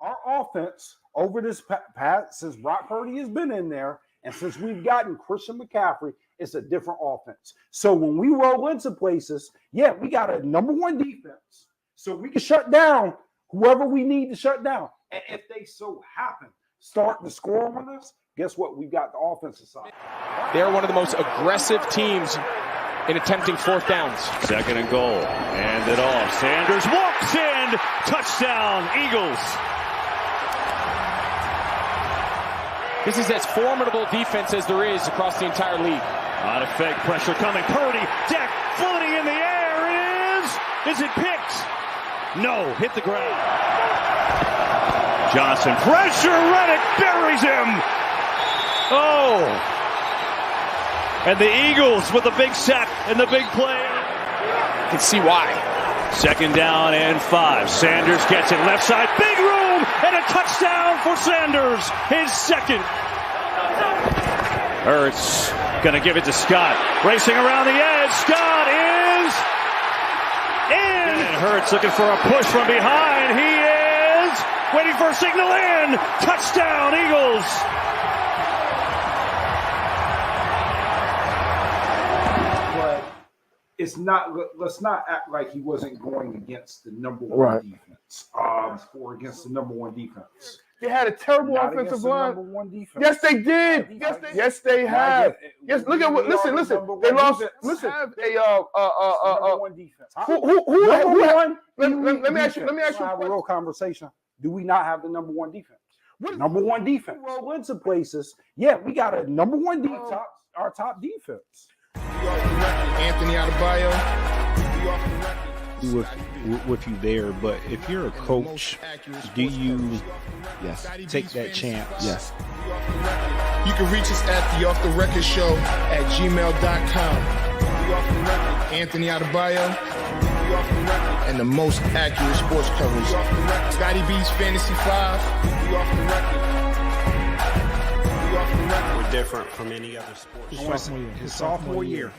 our offense over this past since Brock Purdy has been in there, and since we've gotten Christian McCaffrey, it's a different offense. So when we roll into places, yeah, we got a number one defense, so we can shut down whoever we need to shut down. And if they so happen start to score on us, guess what? We've got the offensive side. They're one of the most aggressive teams in attempting fourth downs. Second and goal. Hand it off. Sanders walks in. Touchdown, Eagles. This is as formidable defense as there is across the entire league. On a fake pressure coming. Purdy, deck, floating in the air. Is it picked? No, hit the ground. Johnson, pressure, Reddick buries him. Oh. And the Eagles with the big sack and the big play. You can see why. Second down and 5. Sanders gets it left side. Big room and a touchdown for Sanders. His second. Hurts going to give it to Scott. Racing around the edge. Scott is in. And Hurts looking for a push from behind. He is waiting for a signal in. Touchdown, Eagles. It's not. Let's not act like he wasn't going against the number one defense. Or against the number one defense. They had a terrible offensive line. Number one defense. Yes, they did. Yes, they have. Yes, look at what. Listen. They lost. Listen, have a number one defense. Who? Let me ask you. Have a real conversation. Do we not have the number one defense? Number one defense. Roll into places. Yeah, we got a number one defense. Our top defense. Anthony Adebayo. With you there, but if you're a coach, do you take that chance? Yes. You can reach us at the Off the Record Show at gmail.com. Anthony Adebayo and the most accurate sports coverage. Scotty B's Fantasy 5. We're different from any other sport. His sophomore year.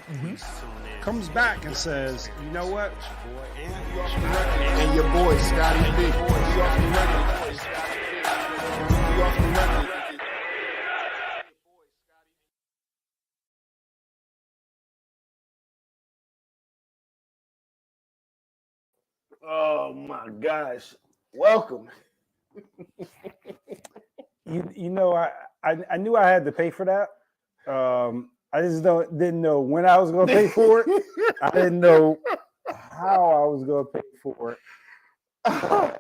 Comes back and says, you know what? And your boy, Scotty B. Oh my gosh. Welcome. You know, I knew I had to pay for that. I just didn't know when I was going to pay for it. I didn't know how I was going to pay for it. I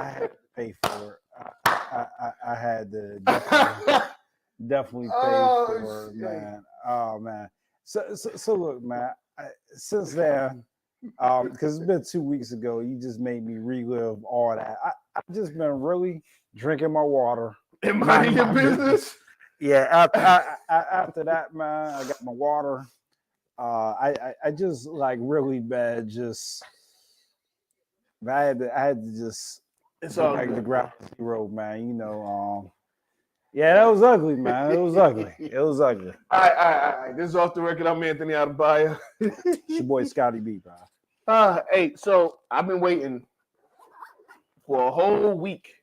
had to pay for it. I had to definitely pay for it, man. Oh man. So look, man. Since then, because it's been 2 weeks ago, you just made me relive all that. I've just been really drinking my water. Minding your business. Yeah, after that, man, I got my water. I just like really bad. Just I had to just. It's all like good. the ground zero, man. You know, yeah, that was ugly, man. It was ugly. It was ugly. All right. This is Off the Record. I'm Anthony Adebayo. It's your boy Scotty B, bro. Hey, so I've been waiting for a whole week.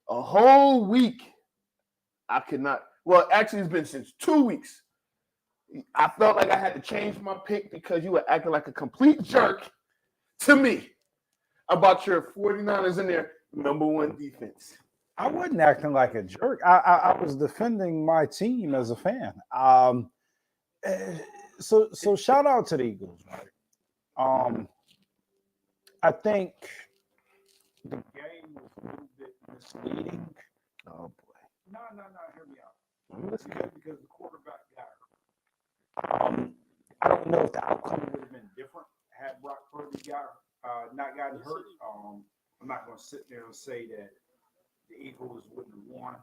A whole week. I could not. Well, actually, it's been since 2 weeks. I felt like I had to change my pick because you were acting like a complete jerk to me about your 49ers in their number one defense. I wasn't acting like a jerk. I was defending my team as a fan. So shout out to the Eagles, right? I think the game was a little bit misleading. Oh boy. No, hear me out. Listen, because the quarterback got hurt. I don't know if the outcome would have been different had Brock Purdy not gotten hurt. I'm not going to sit there and say that the Eagles wouldn't have won.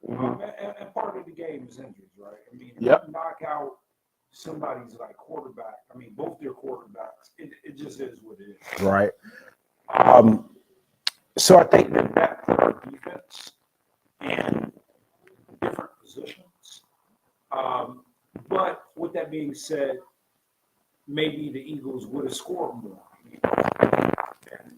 And part of the game is injuries, right? I mean, if you knock out somebody's like quarterback, I mean, both their quarterbacks, it just is what it is. Right. So I think that put our defense in different positions. But with that being said, maybe the Eagles would have scored more. and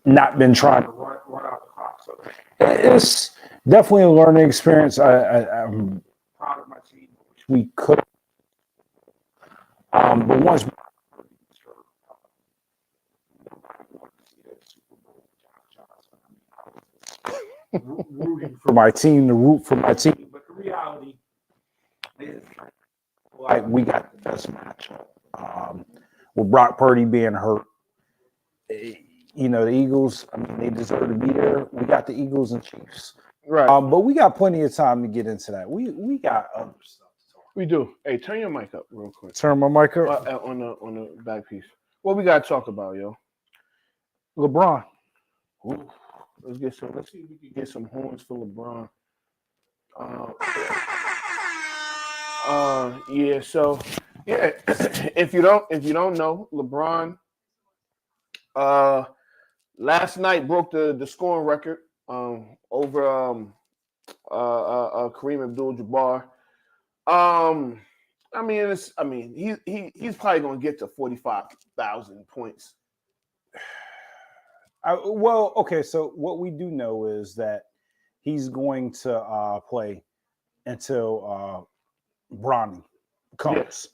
not been trying to run out the clock. So it's definitely a learning experience. I'm proud of my team, which we could. But once rooting for my team, to root for my team, but the reality is, like, we got the best matchup. With Brock Purdy being hurt, you know, the Eagles, I mean, they deserve to be there. We got the Eagles and Chiefs. Right. But we got plenty of time to get into that. We got other stuff to talk We do. Hey, turn your mic up real quick. Turn my mic up. On the back piece. What we gotta talk about, yo? LeBron. Ooh, let's see if we can get some horns for LeBron. Yeah. So yeah, if you don't know, LeBron, last night broke the scoring record over Kareem Abdul-Jabbar. He's probably gonna get to 45,000 points. Well, okay. So what we do know is that he's going to play until Bronny comes. Yes.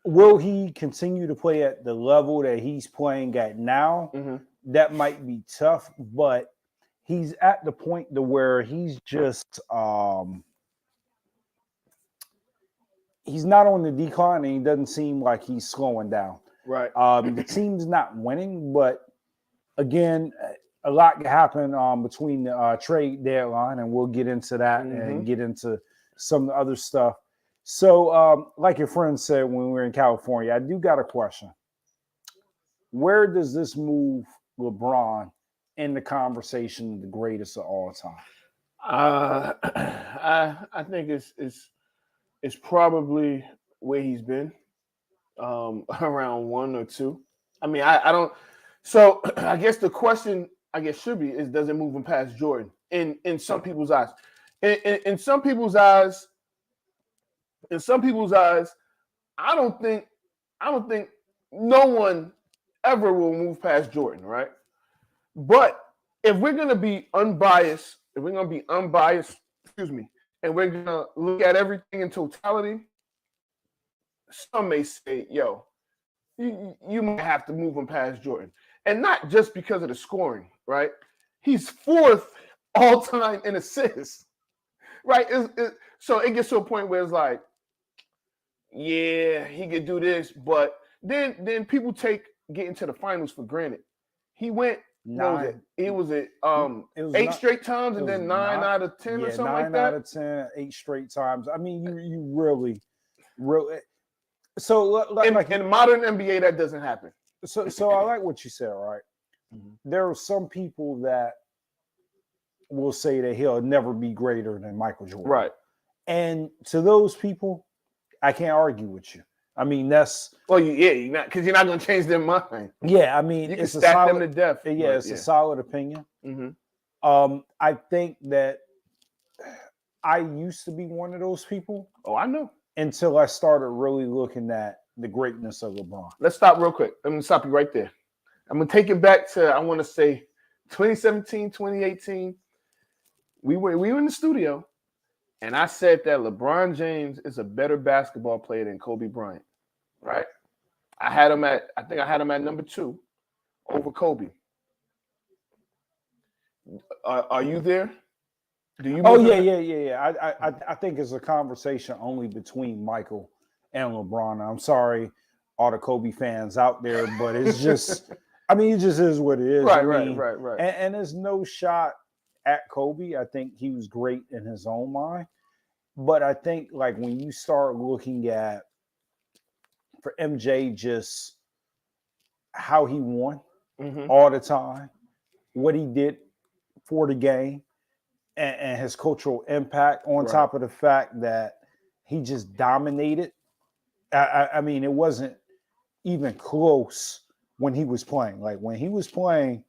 Will he continue to play at the level that he's playing at now? Mm-hmm. That might be tough, but he's at the point to where he's just he's not on the decline, and he doesn't seem like he's slowing down. Right. The team's not winning, but again, a lot can happen between the trade deadline, and we'll get into that and get into some of the other stuff. So, like your friend said when we were in California, I do got a question. Where does this move LeBron in the conversation of the greatest of all time? I think it's probably where he's been, around 1 or 2. I mean, I don't. So I guess the question should be is, does it move him past Jordan in some people's eyes? In some people's eyes, I don't think no one ever will move past Jordan, right? But if we're gonna be unbiased, and we're gonna look at everything in totality, some may say, yo, you might have to move him past Jordan. And not just because of the scoring, right? He's 4th all time in assists, right? So it gets to a point where it's like, yeah, he could do this, but then people take getting to the finals for granted. He went 8 straight times, and then 9 out of 10 or something like that. 9 out of 10, 8 straight times. I mean, you really. So in modern NBA, that doesn't happen. So I like what you said, right? Mm-hmm. There are some people that will say that he'll never be greater than Michael Jordan. Right. And to those people, I can't argue with you. I mean, that's... Well, because you're not going to change their mind. Yeah, I mean, you can stack them to death. Yeah, it's a solid opinion. Mm-hmm. I think that I used to be one of those people. Oh, I know. Until I started really looking at the greatness of LeBron. Let's stop real quick. I'm going to stop you right there. I'm going to take it back to, I want to say, 2017, 2018. We were in the studio, and I said that LeBron James is a better basketball player than Kobe Bryant, right? I think I had him at number 2 over Kobe. Are you there? Do you? Oh, yeah. I think it's a conversation only between Michael and LeBron. I'm sorry, all the Kobe fans out there, but it's just, I mean, it just is what it is. Right. And there's no shot at Kobe. I think he was great in his own mind. But I think, like, when you start looking at, for MJ, just how he won all the time, what he did for the game, and his cultural impact, on top of the fact that he just dominated. I mean, it wasn't even close when he was playing. Like, when he was playing,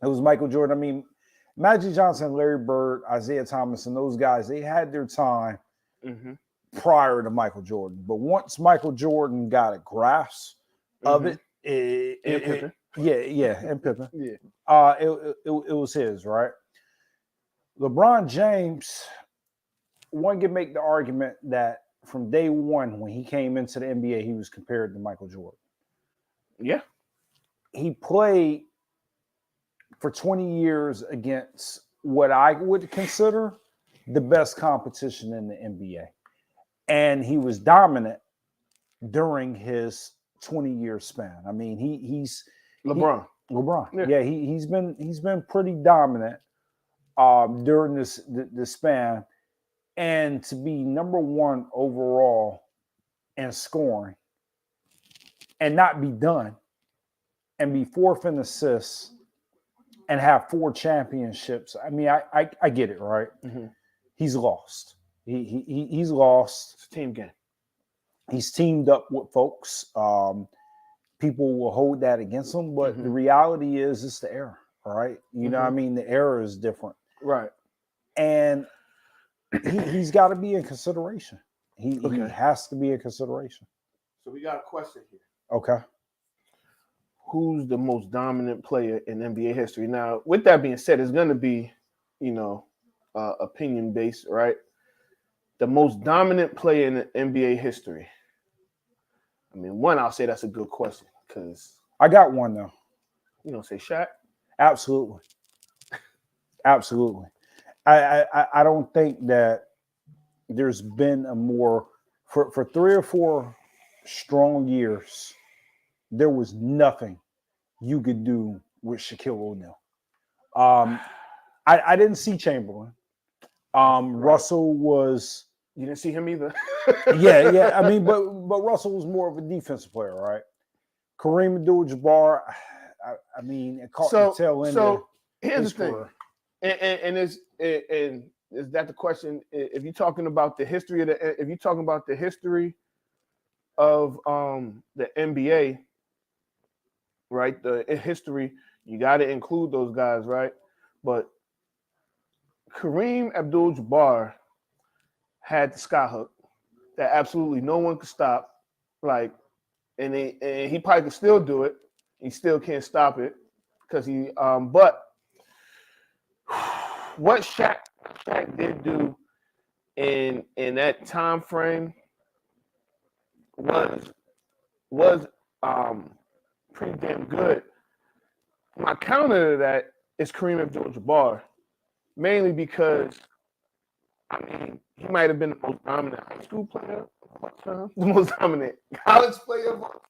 it was Michael Jordan. I mean, Magic Johnson, Larry Bird, Isaiah Thomas, and those guys, they had their time prior to Michael Jordan. But once Michael Jordan got a grasp of it, And Pippen. and Pippen. Yeah. It was his, right? LeBron James, one can make the argument that from day one, when he came into the NBA, he was compared to Michael Jordan. Yeah. He played for 20 years against what I would consider the best competition in the NBA. And he was dominant during his 20-year span. I mean, he's LeBron. LeBron. Yeah. He's been pretty dominant during this span, and to be number one overall in scoring and not be done and be fourth in assists and have 4 championships. I mean, I get it, right? Mm-hmm. He's lost. He's lost. It's a team game. He's teamed up with folks. People will hold that against him, but Mm-hmm. the reality is it's the era, right? You know what I mean? The era is different. Right. And he's got to be in consideration. He has to be in consideration. So we got a question here. Okay. Who's the most dominant player in NBA history? Now, with that being said, it's going to be, opinion based, right? The most dominant player in NBA history. I mean, one, I'll say that's a good question because I got one though. You don't say Shaq? Absolutely. Absolutely. I don't think that there's been a more for 3 or 4 strong years, there was nothing you could do with Shaquille O'Neal. I didn't see Chamberlain. Russell was. You didn't see him either. yeah. I mean, but Russell was more of a defensive player, right? Kareem Abdul-Jabbar. I mean, it caught the tail end. So here's the thing, and is that the question? If you're talking about the history of the NBA, right? The history, you got to include those guys, right? But Kareem Abdul-Jabbar had the skyhook that absolutely no one could stop. Like, and he probably could still do it. He still can't stop it because he. But what Shaq did do in that time frame was pretty damn good. My counter to that is Kareem Abdul-Jabbar, mainly because, I mean, he might have been the most dominant high school player of all time, the most dominant college player of all time,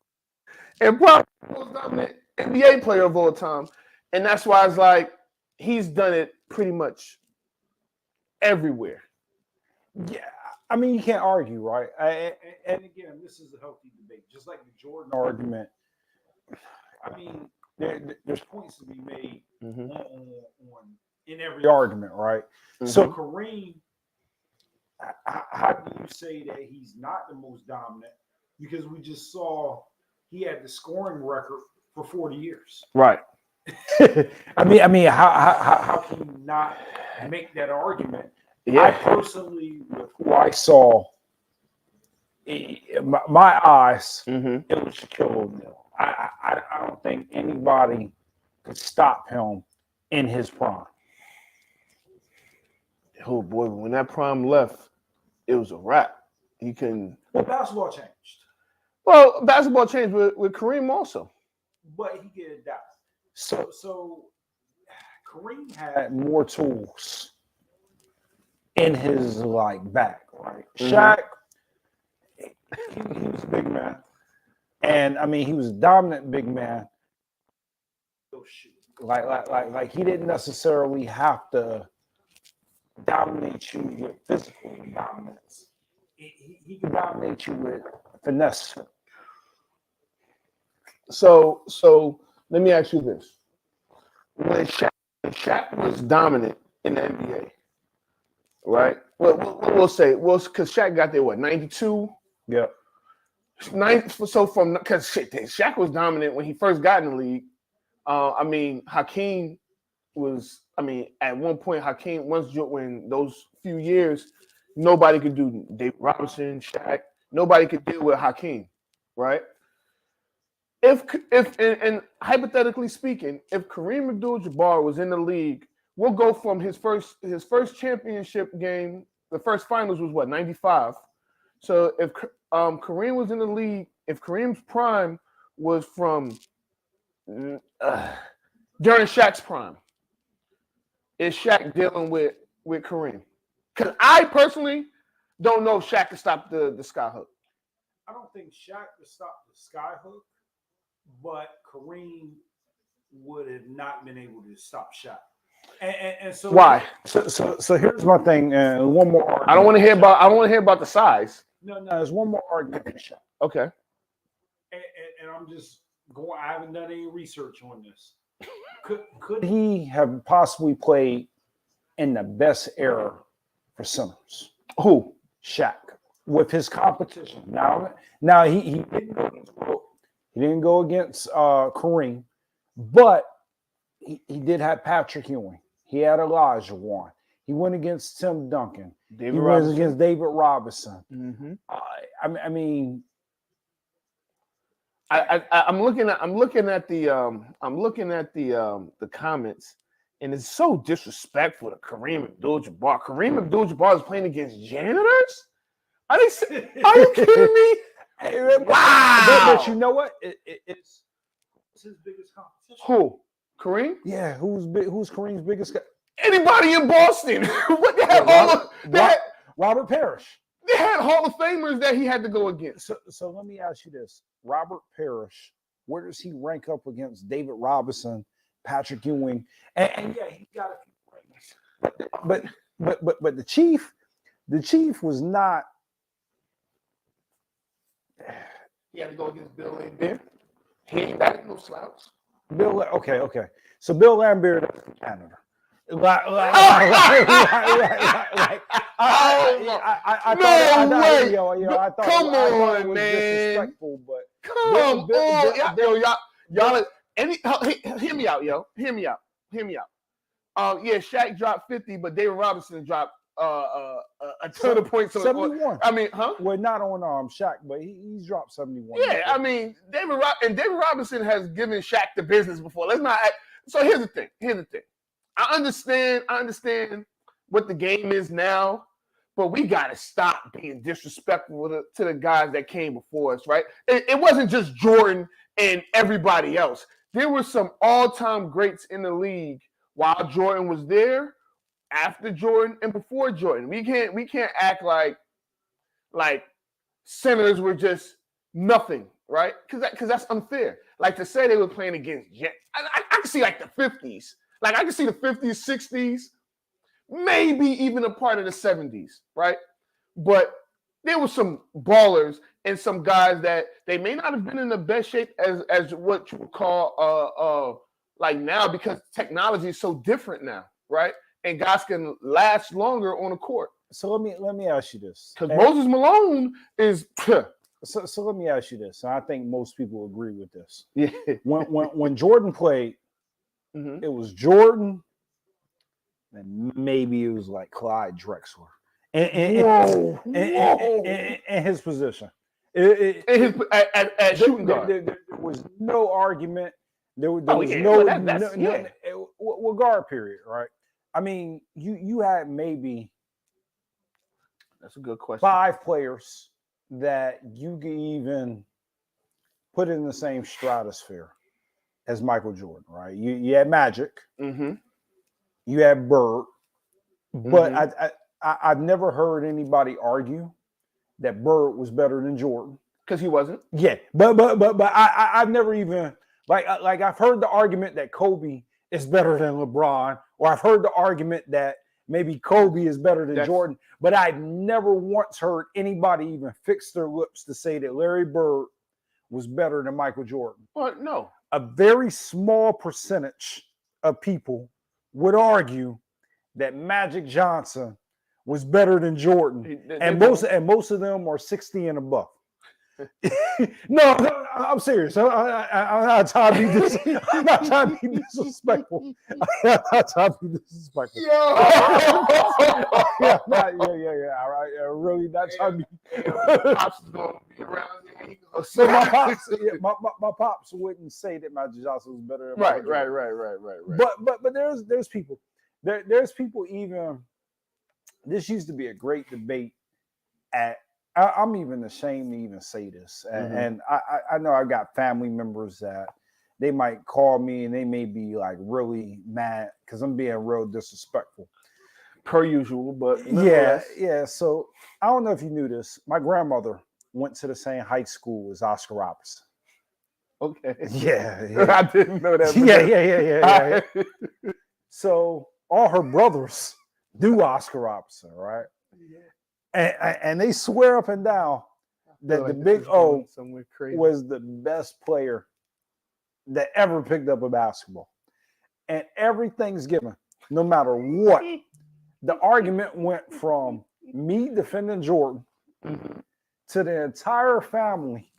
and probably the most dominant NBA player of all time. And that's why it's like he's done it pretty much everywhere. Yeah, I mean, you can't argue, right? And again, this is a healthy debate, just like the Jordan argument. I mean, there's points to be made on in every argument, right? Mm-hmm. So Kareem, how do you say that he's not the most dominant? Because we just saw he had the scoring record for 40 years. Right. I mean, how can you not make that argument? Yeah. I personally, with who I saw, my eyes, it was Shaquille O'Neal. I don't think anybody could stop him in his prime. Oh boy, when that prime left, it was a wrap. He couldn't. Well, basketball changed. Well, basketball changed with Kareem also. But he get adapt. So Kareem had more tools in his back, right? Shaq, he was a big man. And I mean, he was a dominant big man. Like he didn't necessarily have to dominate you with physical dominance. He could dominate you with finesse. So let me ask you this: when Shaq was dominant in the NBA, right? We'll say because Shaq got there 92. Yeah. So because Shaq was dominant when he first got in the league. I mean, Hakeem was. I mean, at one point, Hakeem when those few years, nobody could do David Robinson, Shaq. Nobody could deal with Hakeem, right? and hypothetically speaking, if Kareem Abdul-Jabbar was in the league, we'll go from his first championship game. The first finals was what, 95. So if Kareem was in the league, if Kareem's prime was from during Shaq's prime, is Shaq dealing with Kareem? Because I personally don't know if Shaq can stop the skyhook. I don't think Shaq could stop the skyhook, but Kareem would have not been able to stop Shaq. And so why? So here's my thing, and one more argument. I don't want to hear about the size. No, there's one more argument for Shaq. Okay. And I'm just going. I haven't done any research on this. Could he have possibly played in the best era for centers? Who? Shaq, with his competition. Now he didn't go against Kareem, but he did have Patrick Ewing. He had Elijah Warren. He went against Tim Duncan. He went against David Robinson. Mm-hmm. I'm looking at the comments, and it's so disrespectful to Kareem Abdul-Jabbar. Kareem Abdul-Jabbar is playing against janitors. Are you kidding me? Wow! But you know what? It's his biggest competition. Who? Kareem? Yeah. Who's Kareem's biggest? Anybody in Boston? What the hell? Robert Parrish. They had Hall of Famers that he had to go against. So let me ask you this: Robert Parrish, where does he rank up against David Robinson, Patrick Ewing? And yeah, he got a few rings. But the Chief was not. He had to go against Bill Lambert. He ain't got no slouch. Okay. So Bill Lambert is from Canada. Come on, man. But come on, y'all. Hear me out, yo. Hear me out. Yeah, Shaq dropped 50, but David Robinson dropped a ton of points. 71. I mean, huh? Well, not on Shaq, but he's dropped 71. Yeah, I mean, David Robinson has given Shaq the business before. Let's not. So here's the thing. I understand what the game is now, but we got to stop being disrespectful to the guys that came before us, right? It wasn't just Jordan and everybody else. There were some all-time greats in the league while Jordan was there, after Jordan, and before Jordan. We can't act like centers were just nothing, right? Because that's unfair. Like to say they were playing against I can see like the 50s. Like I can see the 50s, 60s, maybe even a part of the 70s, right? But there were some ballers and some guys that they may not have been in the best shape as what you would call like now, because technology is so different now, right? And guys can last longer on a court. So let me ask you this. Because Moses Malone is so let me ask you this. And I think most people agree with this. Yeah. When Jordan played, mm-hmm. It was Jordan, and maybe it was like Clyde Drexler. In his position. At shooting guard. There was no argument. There was no guard period, right? I mean, you had maybe that's a good question. 5 players that you could even put in the same stratosphere as Michael Jordan, right? You had Magic, mm-hmm. you had Bird, but mm-hmm. I've never heard anybody argue that Bird was better than Jordan, because he wasn't. Yeah, but I've never even like I've heard the argument that Kobe is better than LeBron, or I've heard the argument that maybe Kobe is better than Jordan, but I've never once heard anybody even fix their lips to say that Larry Bird was better than Michael Jordan. Well, no. A very small percentage of people would argue that Magic Johnson was better than Jordan, and most of them are 60 and above. No, I'm serious. I'm not trying to be I'm not trying to be disrespectful. I'm not trying to be disrespectful. Yo! Yeah. All right. Really not trying to be. Pops is gonna be around here. So my pops wouldn't say that Magic Johnson was better than Michael Jordan. Right. But there's people. There's people even. This used to be a great debate at. I'm even ashamed to even say this, and I know I've got family members that they might call me and they may be like really mad because I'm being real disrespectful, per usual. But yeah. So I don't know if you knew this. My grandmother went to the same high school as Oscar Robertson. Okay. Yeah. I didn't know that. Yeah. So all her brothers knew Oscar Robertson, right? And they swear up and down that the Big O was the best player that ever picked up a basketball. And every Thanksgiving, no matter what, the argument went from me defending Jordan to the entire family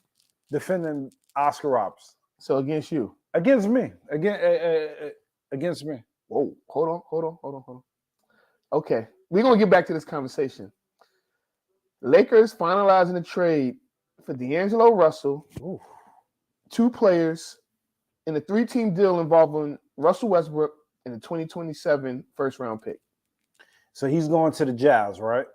defending Oscar Robertson. So against you? Against me. Against me. Whoa, hold on. Okay, we're going to get back to this conversation. Lakers finalizing the trade for D'Angelo Russell, 2 players in a 3-team deal involving Russell Westbrook and the 2027 first-round pick. So he's going to the Jazz, right?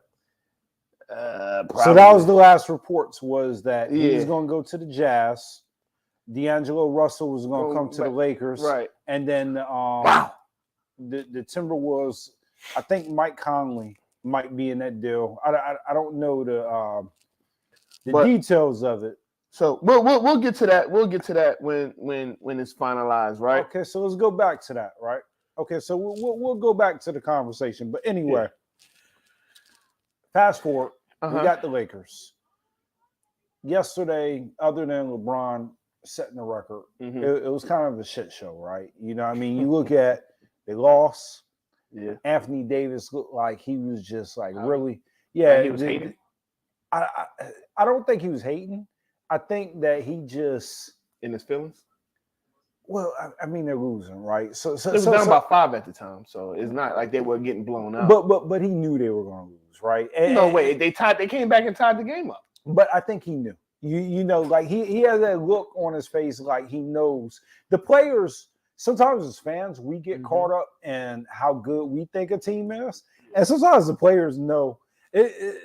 Probably. So that was the last reports was that he's going to go to the Jazz. D'Angelo Russell was going to come to the Lakers. Right. And then the Timberwolves, I think Mike Conley might be in that deal. I don't know the details of it. So we'll get to that. We'll get to that when it's finalized, right? Okay, so let's go back to that, right? Okay, so we'll go back to the conversation. But anyway, fast forward, we got the Lakers. Yesterday, other than LeBron setting the record, it was kind of a shit show, right? You know what I mean? You look at they lost. Yeah, Anthony Davis looked like he was just like really, he was hating. I don't think he was hating. I think that he just in his feelings. Well, I mean they're losing, right? So it was down by 5 at the time, so it's not like they were getting blown out. But he knew they were going to lose, right? No way, they came back and tied the game up. But I think he knew. You know, like he has that look on his face, like he knows the players. Sometimes as fans, we get caught up in how good we think a team is. And sometimes the players know.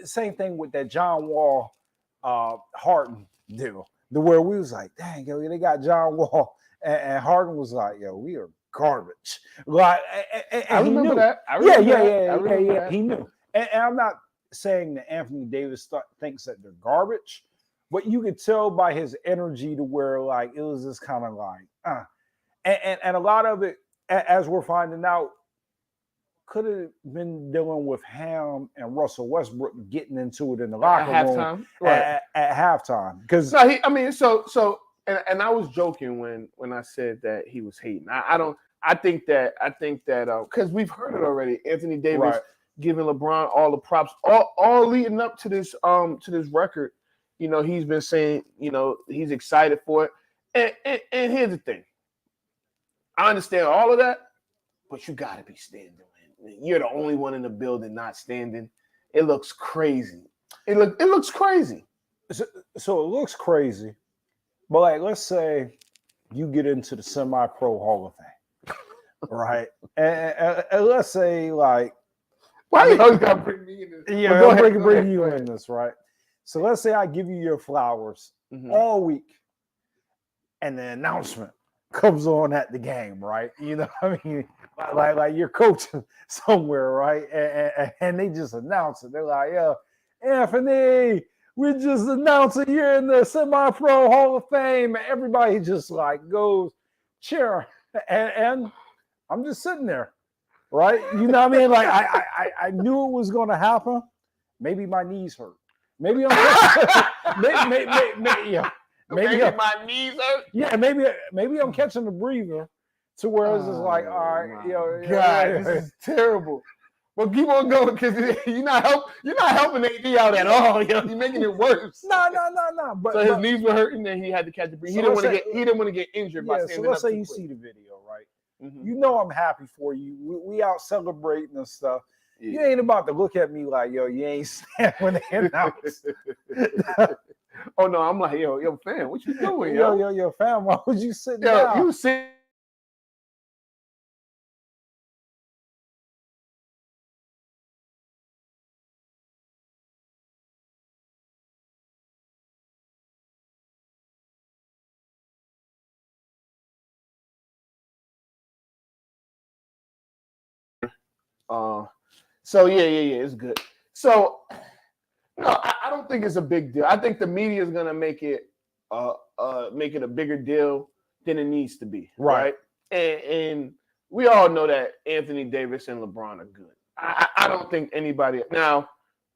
Same thing with that John Wall Harden deal. Where we was like, dang, yo, they got John Wall. And Harden was like, yo, we are garbage. Like, I remember that. Yeah. He knew. And I'm not saying that Anthony Davis thinks that they're garbage. But you could tell by his energy to where, like, it was just kind of like, And a lot of it, as we're finding out, could have been dealing with Ham and Russell Westbrook getting into it in the locker room at halftime. Because and I was joking when I said that he was hating. I think that because we've heard it already. Anthony Davis giving LeBron all the props, all leading up to this record. You know, he's been saying, you know, he's excited for it. And here's the thing. I understand all of that, but you got to be standing. You're the only one in the building not standing. It looks crazy. It looks crazy. So it looks crazy, but like let's say you get into the semi-pro Hall of Fame, right? and let's say like why you always gotta bring me in this? Yeah, well, bring you in this, right? So let's say I give you your flowers all week, and the announcement comes on at the game, right? You know what I mean? Like you're coaching somewhere, right? And they just announce it. They're like, yo, Anthony, we just announced that you're in the semi-pro Hall of Fame. And everybody just like goes cheer. And I'm just sitting there, right? You know what I mean? Like I knew it was going to happen. Maybe my knees hurt. Maybe I'm maybe my knees hurt. Yeah, maybe I'm catching the breather to where it's just like, all right, God, this is terrible. Well, keep on going because you're not helping AD out at all. Yo, you're making it worse. No. But So his knees were hurting, and he had to catch a break. So he didn't want to get injured by standing so let's up say too you quick. see the video, right? Mhm. You know I'm happy for you. We out celebrating and stuff. Yeah. You ain't about to look at me like, yo, you ain't stand when they announced. Oh no, I'm like, yo, fam, what you doing, yo? Yo, fam, why was you sitting Yo, down? you sit. So yeah, it's good. So no, I don't think it's a big deal. I think the media is gonna make it a bigger deal than it needs to be, right? And we all know that Anthony Davis and LeBron are good. I don't think anybody now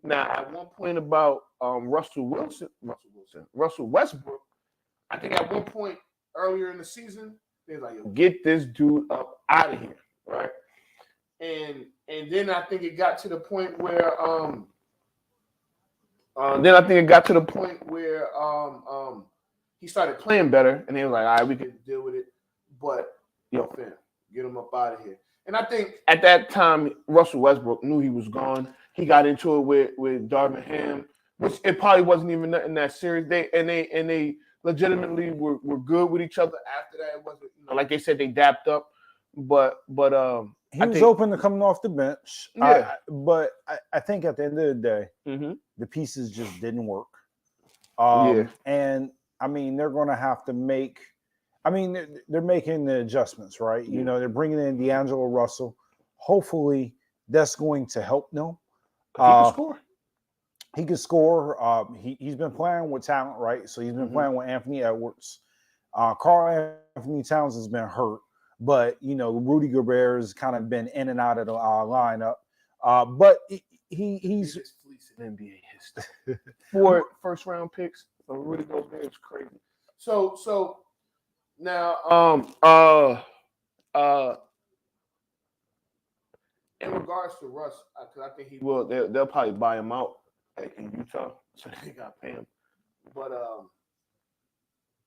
at one point about Russell Westbrook. I think at one point earlier in the season, they was like, yo, get this dude up out of here, right? And then I think it got to the point where he started playing better, and they were like, all right, we can deal with it. But yo, fam, get him up out of here. And I think at that time, Russell Westbrook knew he was gone. He got into it with Darvin Ham, which it probably wasn't even in that series. They legitimately were good with each other after that. It wasn't, like they said, they dapped up. But he was open to coming off the bench. Yeah. But I think at the end of the day, the pieces just didn't work. And I mean, they're going to have to make. I mean, they're making the adjustments, right? Yeah. You know, they're bringing in D'Angelo Russell. Hopefully, that's going to help them. He can score. He can score. He's been playing with talent, right? So he's been playing with Anthony Edwards. Karl Anthony Towns has been hurt, but you know, Rudy Gobert has kind of been in and out of the lineup. But he's just fleecing NBA history. 4 first-round picks. So Rudy Gobert is crazy. So now in regards to Russ, because I think he will, they'll probably buy him out in Utah, so they got to pay him. But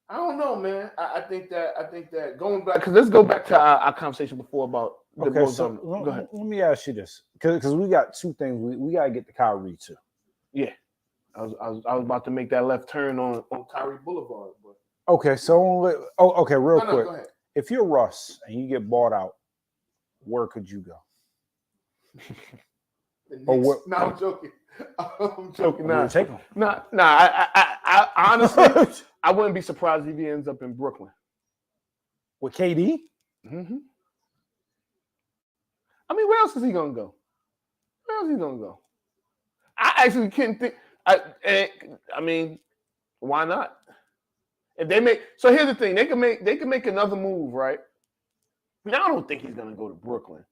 I don't know, man. I think that going back, because let's go back to our conversation before about the Bulls. So go ahead. Let me ask you this, because we got two things. We got to get to Kyrie too. Yeah, I was about to make that left turn on Kyrie Boulevard, but okay. So real quick. Go ahead. If you're Russ and you get bought out, where could you go? No, I'm joking. I'm joking. I honestly, I wouldn't be surprised if he ends up in Brooklyn with KD. Mm-hmm. I mean, where else is he gonna go? I actually can't think. I mean, why not? If they make, so here's the thing, they can make another move, right? Now I don't think he's gonna go to Brooklyn,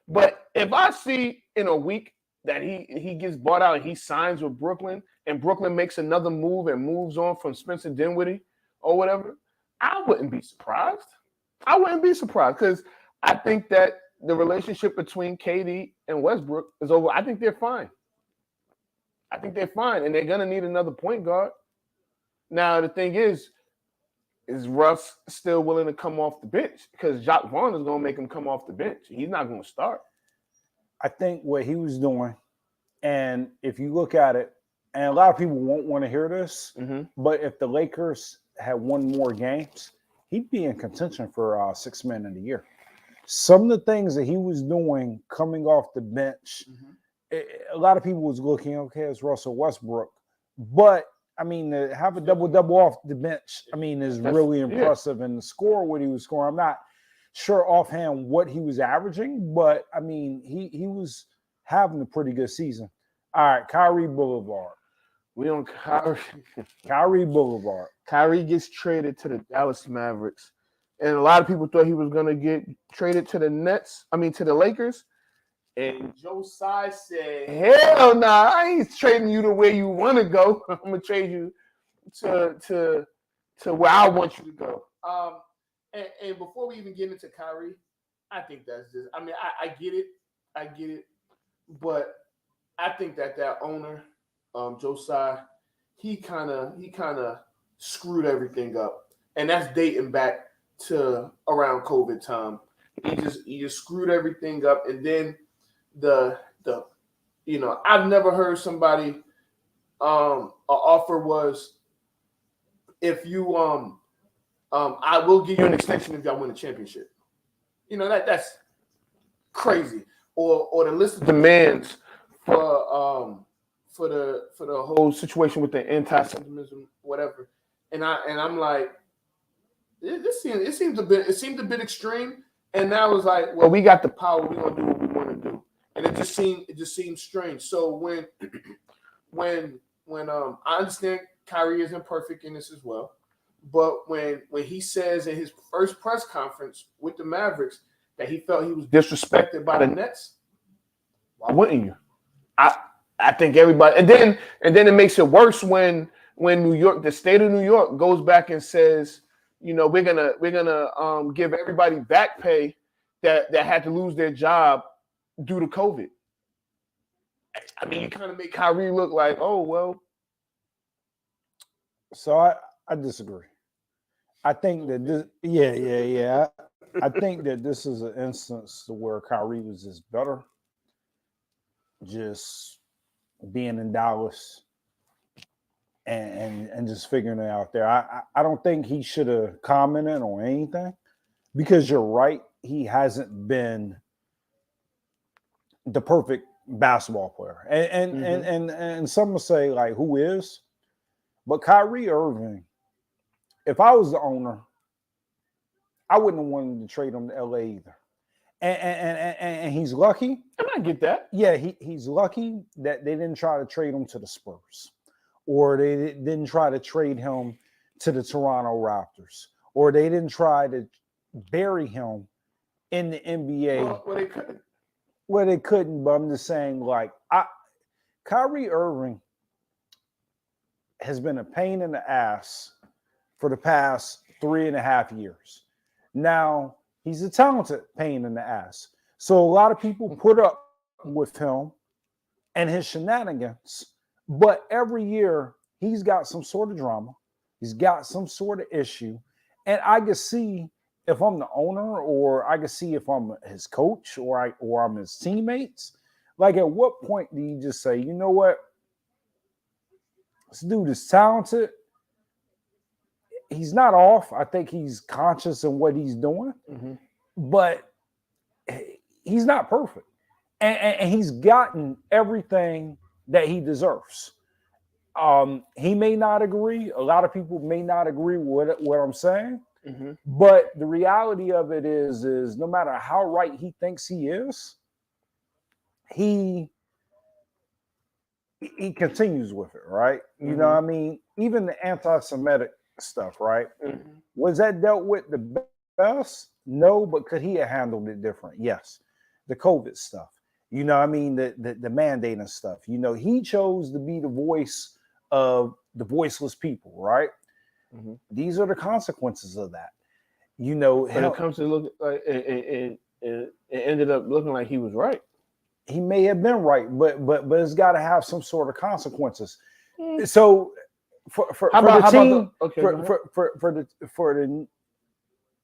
but if I see in a week that he gets bought out and he signs with Brooklyn, and Brooklyn makes another move and moves on from Spencer Dinwiddie or whatever, I wouldn't be surprised. Because I think that the relationship between KD and Westbrook is over. I think they're fine. And they're gonna need another point guard. Now the thing is Russ still willing to come off the bench? Because Jacques Vaughn is gonna make him come off the bench. He's not gonna start. I think what he was doing, and if you look at it, and a lot of people won't want to hear this, but if the Lakers had won more games, he'd be in contention for Sixth Man of the Year. Some of the things that he was doing coming off the bench, a lot of people was looking, okay, it's Russell Westbrook. But, I mean, to have a double-double off the bench, I mean, is really impressive. And the score, what he was scoring, I'm not sure offhand what he was averaging, but, I mean, he was having a pretty good season. All right, Kyrie Boulevard. We on Kyrie. Kyrie Boulevard. Kyrie gets traded to the Dallas Mavericks. And a lot of people thought he was going to get traded to the Lakers. And Joe Tsai said, hell nah, I ain't trading you to where you want to go. I'm going to trade you to where I want you to go. And before we even get into Kyrie, I think that's just, I mean, I get it. but I think that owner, Josiah, he kind of screwed everything up, and that's dating back to around COVID time. He just screwed everything up, and then the I've never heard somebody an offer was, if you I will give you an extension if y'all win a championship. That's crazy. Or the list of demands for the whole situation with the anti-Semitism, whatever. And I'm like, it seemed a bit extreme. And now it's like, well, we got the power, we're gonna do what we want to do. And it just seemed strange. So when I understand Kyrie isn't perfect in this as well, but when he says in his first press conference with the Mavericks that he felt he was disrespected by the Nets, why wouldn't you? I think everybody, and then it makes it worse when New York, the state of New York, goes back and says, we're gonna give everybody back pay that had to lose their job due to COVID. I mean, you kind of make Kyrie look like, oh well. So I disagree. I think that this, yeah. I think that this is an instance where Kyrie was just better, just being in Dallas and just figuring it out there. I don't think he should have commented on anything, because you're right, he hasn't been the perfect basketball player. And some will say, like, who is? But Kyrie Irving, if I was the owner, I wouldn't have wanted to trade him to LA either. And he's lucky. And I get that. Yeah, he's lucky that they didn't try to trade him to the Spurs, or they didn't try to trade him to the Toronto Raptors, or they didn't try to bury him in the NBA. Well, they couldn't. Well, they couldn't, but I'm just saying, like, Kyrie Irving has been a pain in the ass for the past 3.5 years. Now, he's a talented pain in the ass. So a lot of people put up with him and his shenanigans, but every year he's got some sort of drama. He's got some sort of issue. And I can see, if I'm the owner, or I can see if I'm his coach, or I'm his teammates, like, at what point do you just say, you know what? This dude is talented. He's not off. I think he's conscious in what he's doing, but he's not perfect. And he's gotten everything that he deserves. He may not agree. A lot of people may not agree with what I'm saying. But the reality of it is no matter how right he thinks he is, he continues with it, right? You know what I mean? Even the anti-Semitic stuff, right? Was that dealt with the best? No, but could he have handled it different? Yes. The COVID stuff, you know what I mean? The mandating stuff, he chose to be the voice of the voiceless people, right? These are the consequences of that. When it comes to look like it ended up looking like he was right. He may have been right, but it's got to have some sort of consequences. So for the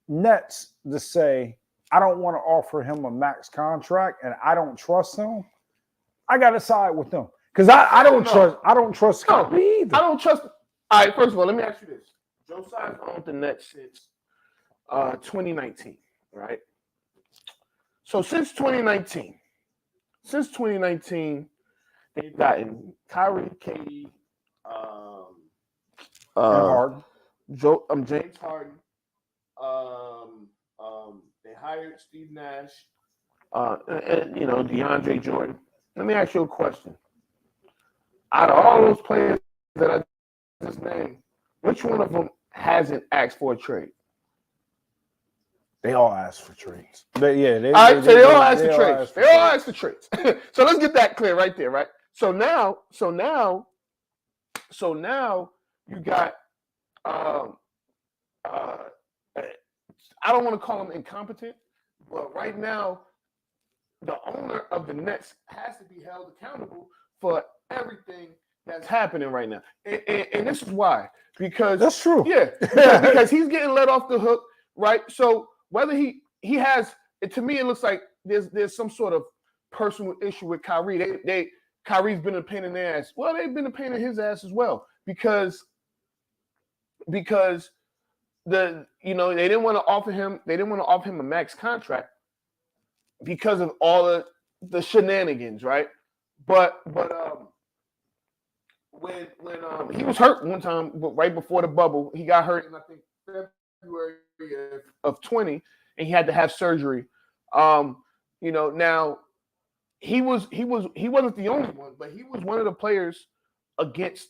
Nets to say, I don't want to offer him a max contract and I don't trust him, I got to side with them, because I don't trust Kyrie either. I don't trust. All right, first of all, let me ask you this: Josiah's owned the Nets since 2019, right? So since 2019, they've gotten Kyrie, KD, Harden. James Harden. They hired Steve Nash, and DeAndre Jordan. Let me ask you a question: out of all those players that I just named, which one of them hasn't asked for a trade? They all asked for trades. All right, so they all asked for trades. They all asked for trades. So let's get that clear right there, right? So now you got I don't want to call him incompetent, but right now the owner of the Nets has to be held accountable for everything that's happening right now. And this is why. Because That's true. Yeah, because he's getting let off the hook, right? So whether he has, to me, it looks like there's some sort of personal issue with Kyrie. Kyrie's been a pain in their ass. Well, they've been a pain in his ass as well because they didn't want to offer him a max contract because of all of the shenanigans, right? But when he was hurt one time, right before the bubble, he got hurt in I think February of 20, and he had to have surgery. Now he wasn't the only one, but he was one of the players against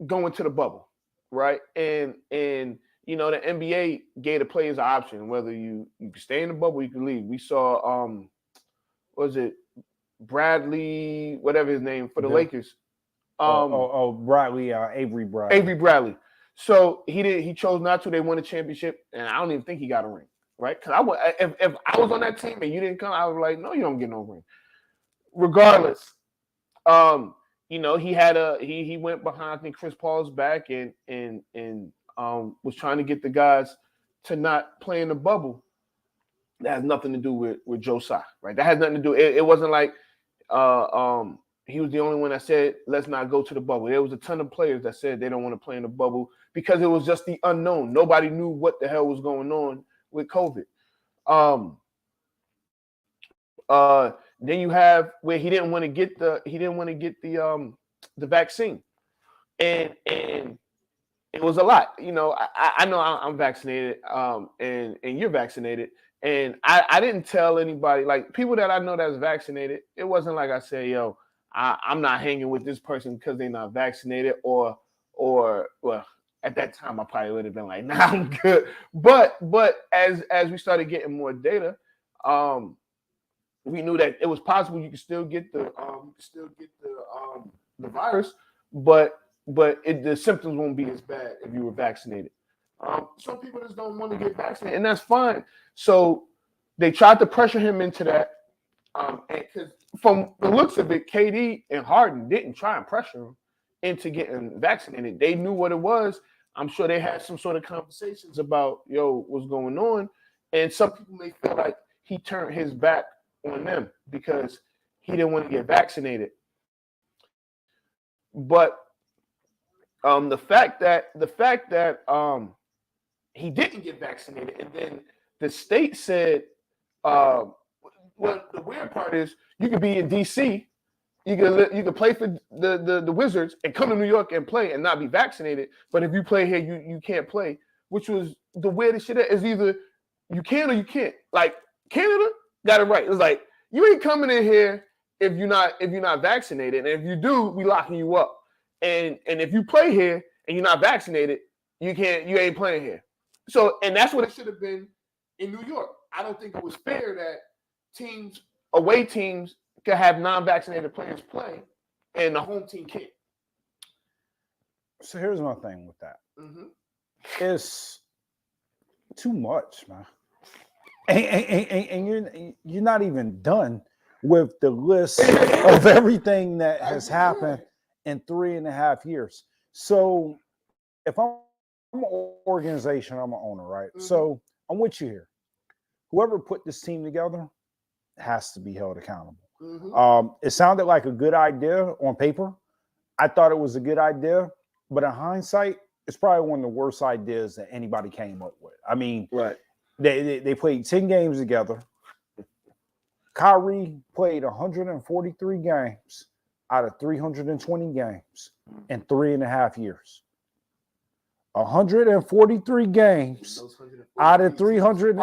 going to the bubble, right? And the NBA gave the players an option whether you can stay in the bubble, you can leave. We saw was it Bradley, whatever his name for the Lakers. Bradley, Avery Bradley. Avery Bradley. So he chose not to. They won a championship, and I don't even think he got a ring, right? Because if I was on that team and you didn't come, I was like, no, you don't get no ring. Regardless, he went behind, I think, Chris Paul's back and was trying to get the guys to not play in the bubble. That has nothing to do with Joe Tsai, right? That has nothing to do. It wasn't like he was the only one that said, let's not go to the bubble. There was a ton of players that said they don't want to play in the bubble because it was just the unknown. Nobody knew what the hell was going on with COVID. Then you have where he didn't want to get the vaccine. And it was a lot. I know I'm vaccinated, and you're vaccinated. And I didn't tell anybody, like people that I know that's vaccinated, it wasn't like I said, yo, I'm not hanging with this person because they're not vaccinated, or well, at that time I probably would have been like, nah, I'm good. But as we started getting more data, we knew that it was possible you could still get the virus, but the symptoms won't be as bad if you were vaccinated. Some people just don't want to get vaccinated, and that's fine. So they tried to pressure him into that. And because from the looks of it, KD and Harden didn't try and pressure him into getting vaccinated. They knew what it was. I'm sure they had some sort of conversations about, yo, what's going on. And some people may feel like he turned his back on them because he didn't want to get vaccinated. But the fact that he didn't get vaccinated, and then the state said, well, the weird part is you could be in DC, you could play for the Wizards and come to New York and play and not be vaccinated. But if you play here, you can't play, which was the weirdest shit. Is either you can or you can't. Like Canada got it right. It's like you ain't coming in here if you're not vaccinated, and if you do, we locking you up. And if you play here and you're not vaccinated, you ain't playing here. So, and that's what it should have been in New York. I don't think it was fair that away teams could have non-vaccinated players play and the home team can't. So here's my thing with that. Mm-hmm. It's too much, man. And you're not even done with the list of everything that has happened in 3.5 years. So if I'm an organization, I'm an owner, right? Mm-hmm. So I'm with you here. Whoever put this team together has to be held accountable. Mm-hmm. It sounded like a good idea on paper. I thought it was a good idea, but in hindsight, it's probably one of the worst ideas that anybody came up with. I mean, right. They played 10 games together. Kyrie played 143 games out of 320 games in 3.5 years. 143 games out of 300.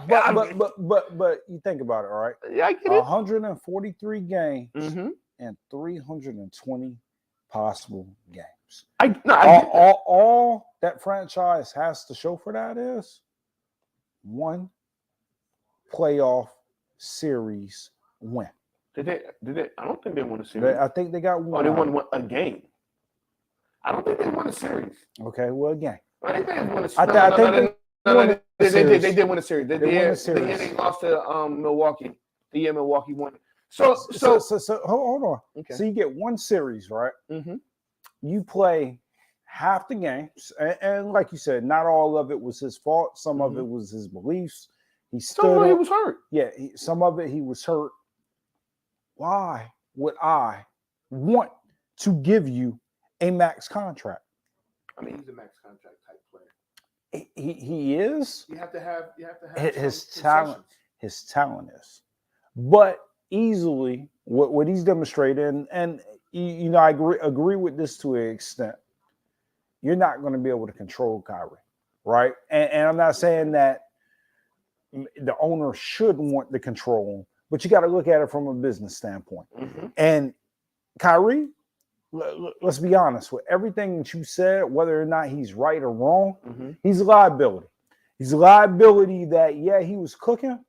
But you think about it, all right? Yeah, I get it. 143 games and 320 possible games. All that franchise has to show for that is one playoff series win. Did they? I don't think they won a series. I think they got one. Oh, they won a game. I don't think they won a series. Okay, well, a game. I think they won a series. I think they won series. They did win a series. They won a series. The year they lost to Milwaukee. The year Milwaukee won. So hold on. Okay. So you get one series, right? Mm-hmm. You play half the games, and like you said, not all of it was his fault. Some of it was his beliefs. He was hurt. Yeah, some of it he was hurt. Why would I want to give you a max contract? I mean, he's a max contract type player. He is. You have to have his talent. His talent is, but easily what he's demonstrated, and you know, I agree with this to an extent. You're not going to be able to control Kyrie, right? And I'm not saying that the owner should want the control, but you got to look at it from a business standpoint. Mm-hmm. And Kyrie, let's be honest, with everything that you said, whether or not he's right or wrong, he's a liability. He's a liability that, yeah, he was cooking,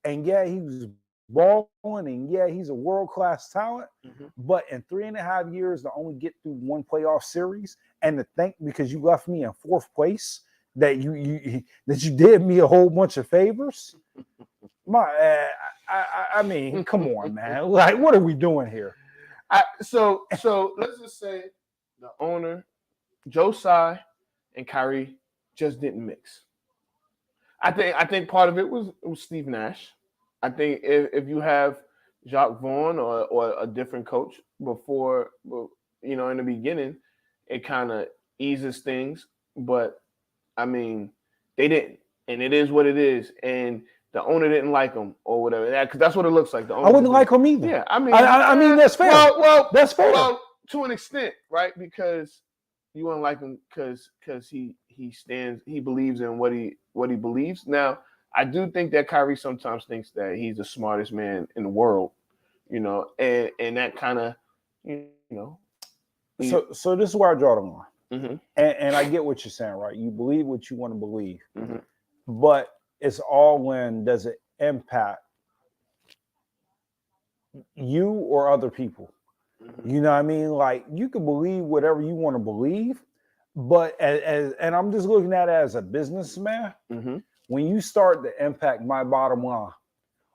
and yeah, he was balling, and yeah, he's a world-class talent, but in 3.5 years to only get through one playoff series, and to think because you left me in fourth place that you did me a whole bunch of favors. I mean, come on, man. Like, what are we doing here? So let's just say the owner, Joe Tsai, and Kyrie just didn't mix. I think part of it was Steve Nash. I think if you have Jacques Vaughn or a different coach before, you know, in the beginning, it kind of eases things. But I mean, they didn't, and it is what it is. And the owner didn't like him or whatever. Because that's what it looks like. The owner I wouldn't like him either. Yeah, I mean that's fair. Well, that's fair. Well, to an extent, right? Because you wouldn't like him because he believes in what he believes. Now, I do think that Kyrie sometimes thinks that he's the smartest man in the world, you know, and that kind of, you know. So this is where I draw the line. And I get what you're saying, right? You believe what you want to believe, but it's all when does it impact you or other people? You know what I mean? Like, you can believe whatever you want to believe, but and I'm just looking at it as a businessman. When you start to impact my bottom line,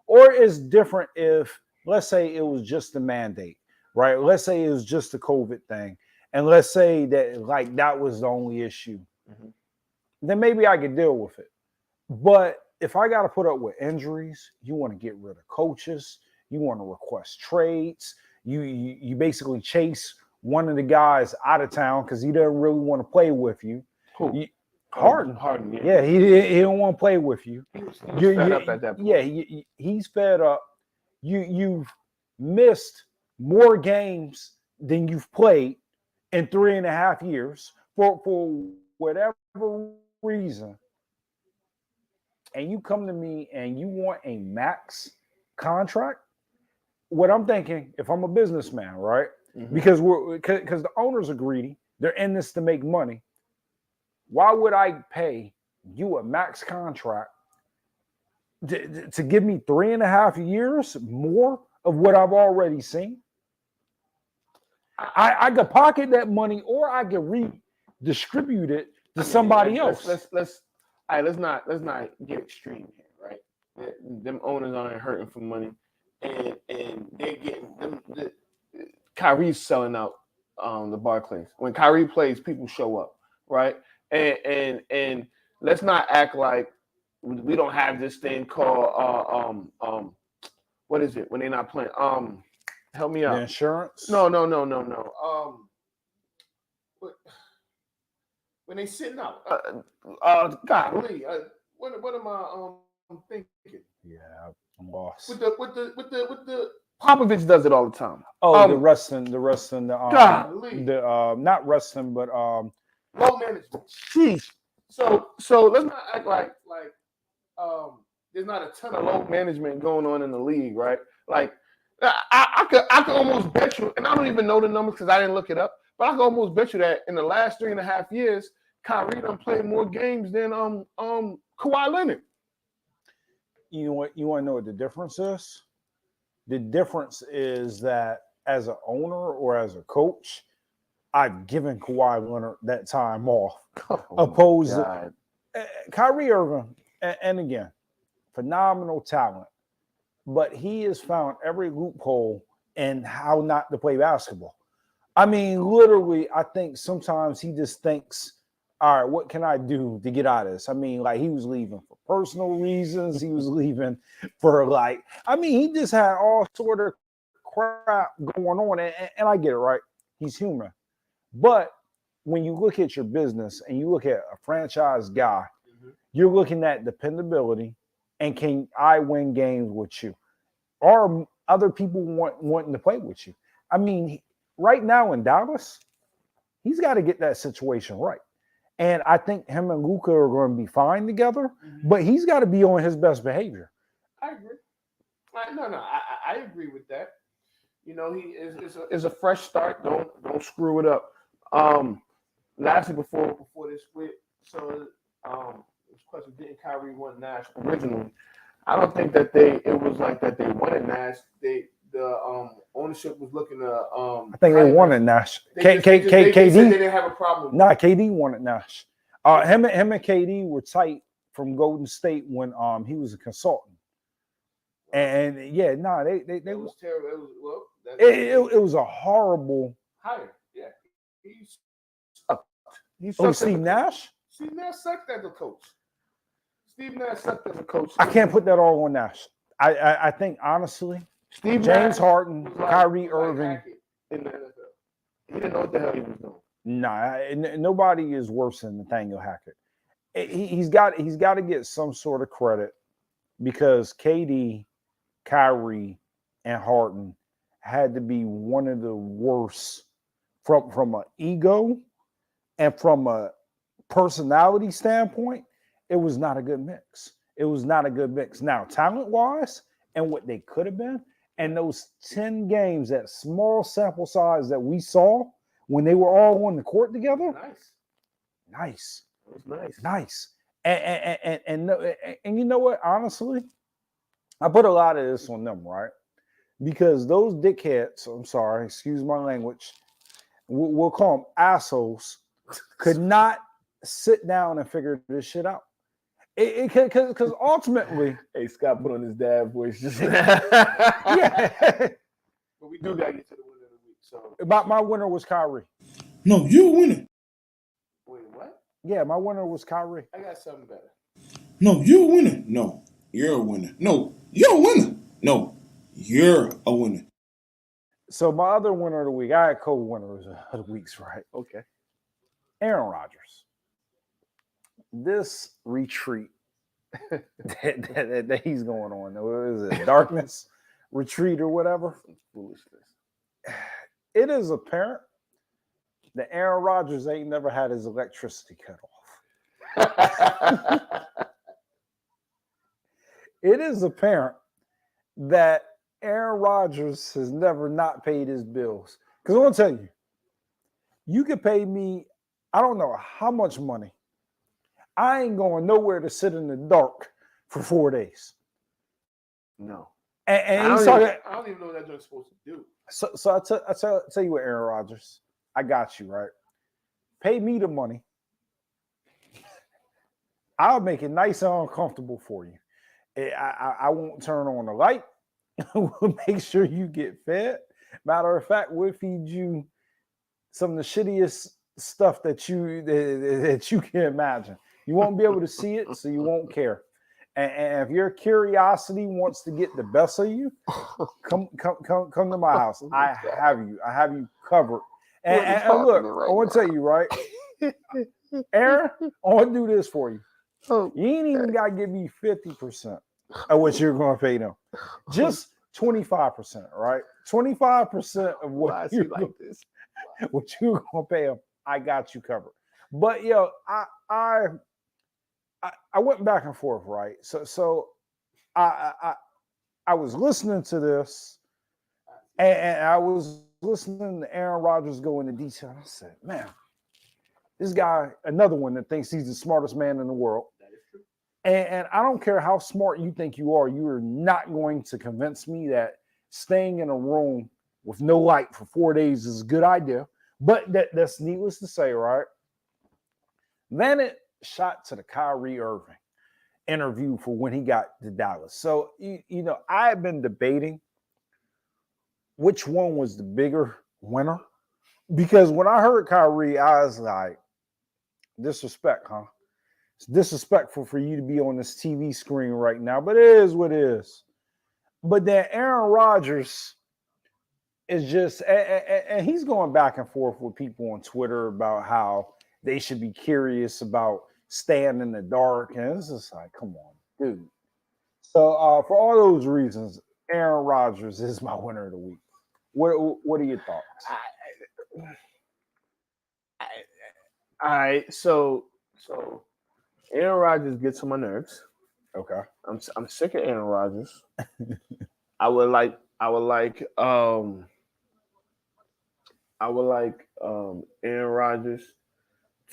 or it's different if, let's say it was just a mandate, right? Let's say it was just a COVID thing. And let's say that like that was the only issue. Then maybe I could deal with it. But if I got to put up with injuries, you want to get rid of coaches, you want to request trades, you basically chase one of the guys out of town because he doesn't really want to play with you. Harden, yeah, he don't want to play with you. You're fed up at that point. Yeah, he's fed up. You've missed more games than you've played in 3.5 years for whatever reason. And you come to me and you want a max contract. What I'm thinking, if I'm a businessman, right? Because the owners are greedy, they're in this to make money. Why would I pay you a max contract to give me 3.5 years more of what I've already seen? I could pocket that money, or I could redistribute it to somebody else. Let's not get extreme here, right? Them owners aren't hurting for money, and they're getting them. Kyrie's selling out the Barclays. When Kyrie plays, people show up, right? And let's not act like we don't have this thing called what is it when they're not playing? Help me out. The insurance? No. When they sitting out, golly, what am I thinking? Yeah, I'm lost. With the Popovich does it all the time. Oh, the wrestling, golly. Not wrestling, but low management. Jeez. So let's not act like there's not a ton of low management going on in the league, right? Like I could almost bet you, and I don't even know the numbers because I didn't look it up, but I could almost bet you that in the last 3.5 years, Kyrie done played more games than Kawhi Leonard. You know what? You want to know what the difference is? The difference is that as an owner or as a coach, I've given Kawhi Leonard that time off. Opposed to Kyrie Irving, and again, phenomenal talent, but he has found every loophole in how not to play basketball. I mean, literally, I think sometimes he just thinks, all right, what can I do to get out of this? I mean, like he was leaving for personal reasons. He was leaving for he just had all sort of crap going on. And I get it, right? He's human. But when you look at your business and you look at a franchise guy, you're looking at dependability and can I win games with you? Are other people wanting to play with you? I mean, right now in Dallas, he's got to get that situation right. And I think him and Luka are going to be fine together, but he's got to be on his best behavior. I agree. I agree with that. You know, he is a fresh start. Don't screw it up. Lastly, before this split, so this question: didn't Kyrie want Nash originally? I don't think that it was like that. They wanted Nash. The ownership was looking to. I think they wanted Nash. KD they didn't have a problem. Nah, KD wanted Nash. Him and KD were tight from Golden State when he was a consultant. And yeah, they It was terrible. it was a horrible hire. Yeah, he sucked. Steve Nash? Steve Nash sucked as a coach. Steve Nash sucked as a coach. I can't put that all on Nash. I think honestly, James Nash, Harden, like, Kyrie Irving in the NFL. He didn't know what the hell he was doing. Nah, nobody is worse than Nathaniel Hackett. He's got to get some sort of credit because KD, Kyrie, and Harden had to be one of the worst from an ego and from a personality standpoint. It was not a good mix. Now, talent-wise and what they could have been, and those 10 games, that small sample size that we saw when they were all on the court together. Nice. It was nice. And you know what? Honestly, I put a lot of this on them, right? Because those dickheads, I'm sorry, excuse my language, we'll call them assholes, could not sit down and figure this shit out. Because ultimately, hey, Scott put on his dad voice just yeah. But we do got to get to the winner of the week. So my winner was Kyrie. No, you're a winner. Wait, what? Yeah, my winner was Kyrie. I got something better. No, you're a winner. No, you're a winner. No, you're a winner. No, you're a winner. So my other winner of the week, I had co-winners of the weeks, right? Okay. Aaron Rodgers. This retreat that he's going on, what is it? Darkness retreat or whatever. Foolishness. It is apparent that Aaron Rodgers ain't never had his electricity cut off. It is apparent that Aaron Rodgers has never not paid his bills. Because I'm going to tell you, you could pay me, I don't know how much money. I ain't going nowhere to sit in the dark for 4 days. No. And I don't even know what that joint's supposed to do. So I tell you what, Aaron Rodgers, I got you, right? Pay me the money. I'll make it nice and uncomfortable for you. I won't turn on the light. We'll make sure you get fed. Matter of fact, we'll feed you some of the shittiest stuff that you can imagine. You won't be able to see it, so you won't care. And if your curiosity wants to get the best of you, come to my house. I have you covered. And look, I want to tell you, right, Aaron, I want to do this for you. You ain't even got to give me 50% of what you're going to pay them. Just 25%, right? 25% of what you're going to pay them. I got you covered. But yo, I went back and forth, right? So I was listening to this, and I was listening to Aaron Rodgers go into detail. I said, man, this guy, another one that thinks he's the smartest man in the world. That is true. And I don't care how smart you think you are not going to convince me that staying in a room with no light for 4 days is a good idea. But that's needless to say, right? Then it shot to the Kyrie Irving. interview for when he got to Dallas. So, I had been debating which one was the bigger winner. Because when I heard Kyrie, I was like, disrespect, huh? It's disrespectful for you to be on this TV screen right now, but it is what it is. But then Aaron Rodgers is just, and he's going back and forth with people on Twitter about how they should be curious about staying in the dark. And it's just like, come on, dude. So for all those reasons, Aaron Rodgers is my winner of the week. What are your thoughts? All right, so Aaron Rodgers gets on my nerves. Okay. I'm sick of Aaron Rodgers. I would like Aaron Rodgers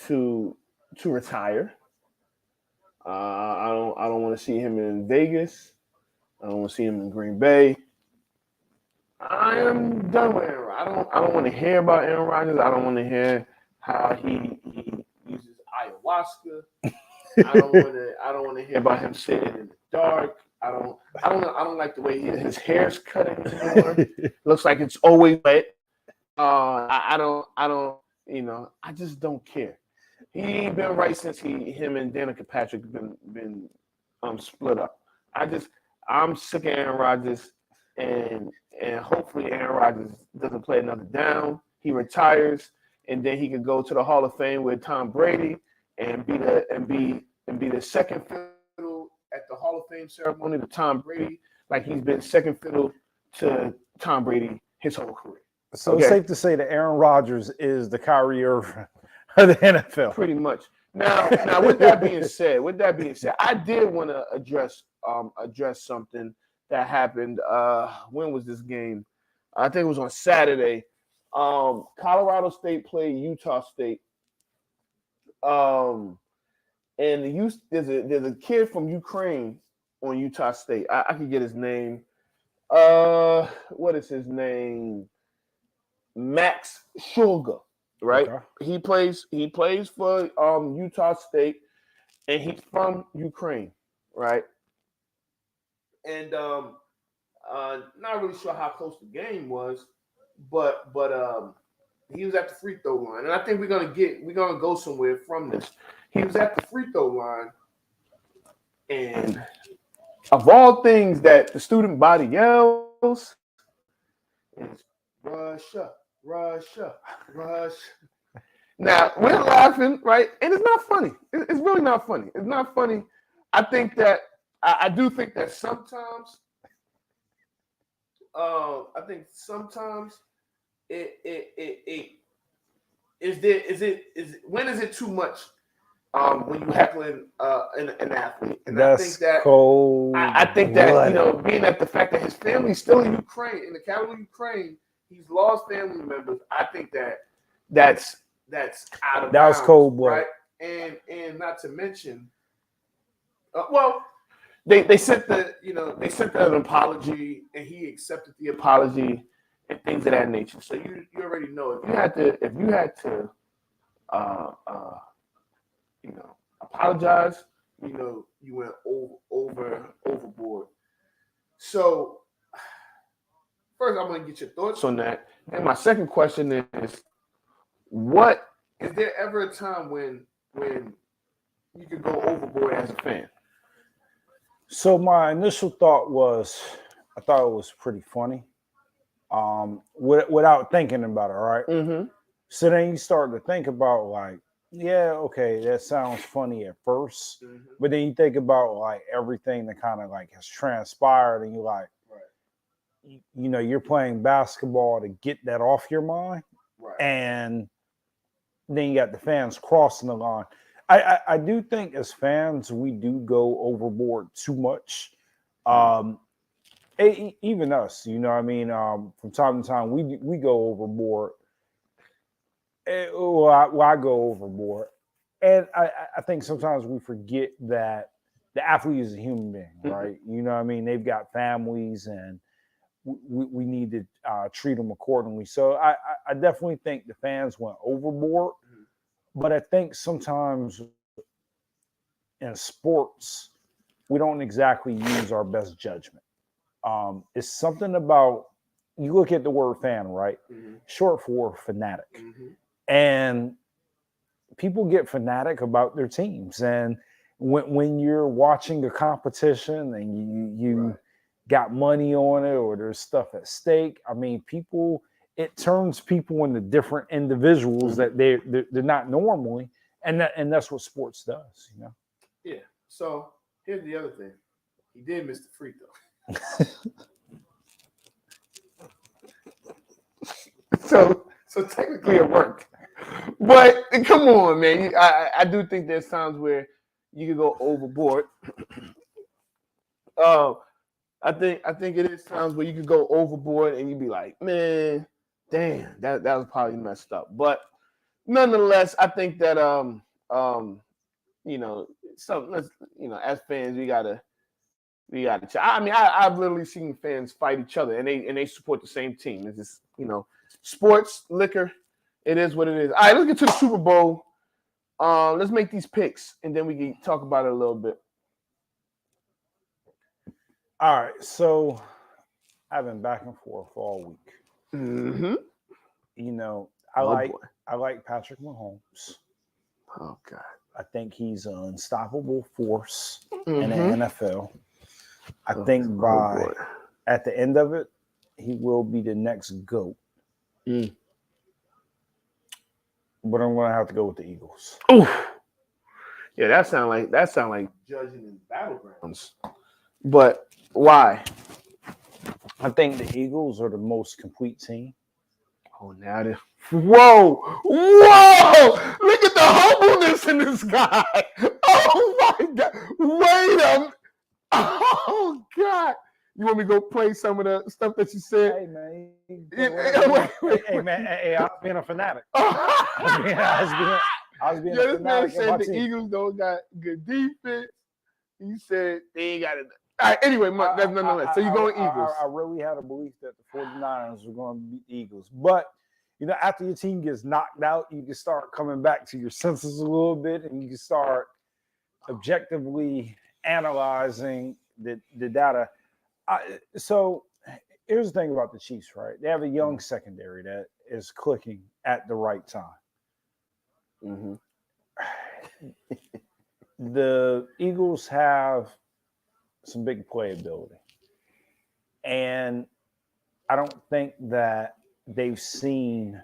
to retire. I don't want to see him in Vegas. I don't want to see him in Green Bay. I am done with Aaron Rodgers. I don't want to hear about Aaron Rodgers. I don't want to hear how he uses ayahuasca. I don't want to hear about him sitting in the dark. I don't like the way his hair's cutting anymore. Looks like it's always wet. I just don't care. He ain't been right since him and Danica Patrick been split up. I'm sick of Aaron Rodgers, and hopefully Aaron Rodgers doesn't play another down. He retires, and then he can go to the Hall of Fame with Tom Brady and be the second fiddle at the Hall of Fame ceremony to Tom Brady, like he's been second fiddle to Tom Brady his whole career. So It's safe to say that Aaron Rodgers is the Kyrie Irving of the NFL. Pretty much. Now, with that being said, I did want to address something that happened. When was this game? I think it was on Saturday. Colorado State played Utah State. And there's a kid from Ukraine on Utah State. I could get his name. What is his name? Max Shulga, right? Okay. He plays for Utah State, and he's from Ukraine, right? And not really sure how close the game was, but he was at the free throw line, and I think we're gonna go somewhere from this. He was at the free throw line, and of all things that the student body yells, is Russia, Russia, Russia. Now we're laughing, right? And it's not funny. It's really not funny. It's not funny. I think that I do think that sometimes. When is it too much when you heckling an athlete? And That's I think that cold. I think that being at the fact that his family's still in Ukraine, in the capital of Ukraine, he's lost family members. I think that's out of bounds. That was cold blood, right? And not to mention, they sent an apology, and he accepted the apology and things of that nature. So you already know if you had to apologize, you went overboard. So first, I'm gonna get your thoughts on that. And my second question is, what is there ever a time when you could go overboard as a fan? So my initial thought was, I thought it was pretty funny, without thinking about it, right? Mm-hmm. So then you start to think about like, yeah, okay, that sounds funny at first, Mm-hmm. but then you think about like everything that kind of like has transpired, and you're like, Right. You're playing basketball to get that off your mind, Right. and then you got the fans crossing the line. I do think as fans we do go overboard too much. Even us, from time to time we go overboard. I go overboard, and I think sometimes we forget that the athlete is a human being, right? Mm-hmm. They've got families, and we need to treat them accordingly. So I definitely think the fans went overboard. But I think sometimes in sports, we don't exactly use our best judgment. It's something about, you look at the word fan, right? Short for fanatic. And people get fanatic about their teams. And when you're watching a competition and you got money on it, or there's stuff at stake, I mean, it turns people into different individuals that they're not normally. And that's what sports does, you know? Yeah. So here's the other thing. He did miss the free throw. So technically it worked. But come on, man. I do think there's times where you can go overboard. I think it is times where you could go overboard and you'd be like, man, damn, that was probably messed up. But nonetheless, I think that as fans, we gotta. I mean, I've literally seen fans fight each other, and they support the same team. It's just, sports, liquor, it is what it is. All right, let's get to the Super Bowl. Let's make these picks, and then we can talk about it a little bit. All right, so I've been back and forth all week. Mm-hmm. I like Patrick Mahomes. Oh God, I think he's an unstoppable force in the NFL. I think at the end of it, he will be the next GOAT. But I'm going to have to go with the Eagles. Ooh. Yeah, that sound like judging in battlegrounds. But why? I think the Eagles are the most complete team. Oh, now this. Whoa! Look at the humbleness in this guy. Oh my God! Wait a minute. Oh God! You want me to go play some of the stuff that you said? Hey man, Hey, I was being a fanatic. I was being a this man fanatic. said the Eagles don't got good defense. You said they ain't got it. All right, anyway, that's nonetheless. So you're going Eagles. I really had a belief that the 49ers were going to beat the Eagles. But, after your team gets knocked out, you can start coming back to your senses a little bit, and you can start objectively analyzing the data. So here's the thing about the Chiefs, right? They have a young secondary that is clicking at the right time. Mm-hmm. The Eagles have some big playability. And I don't think that they've seen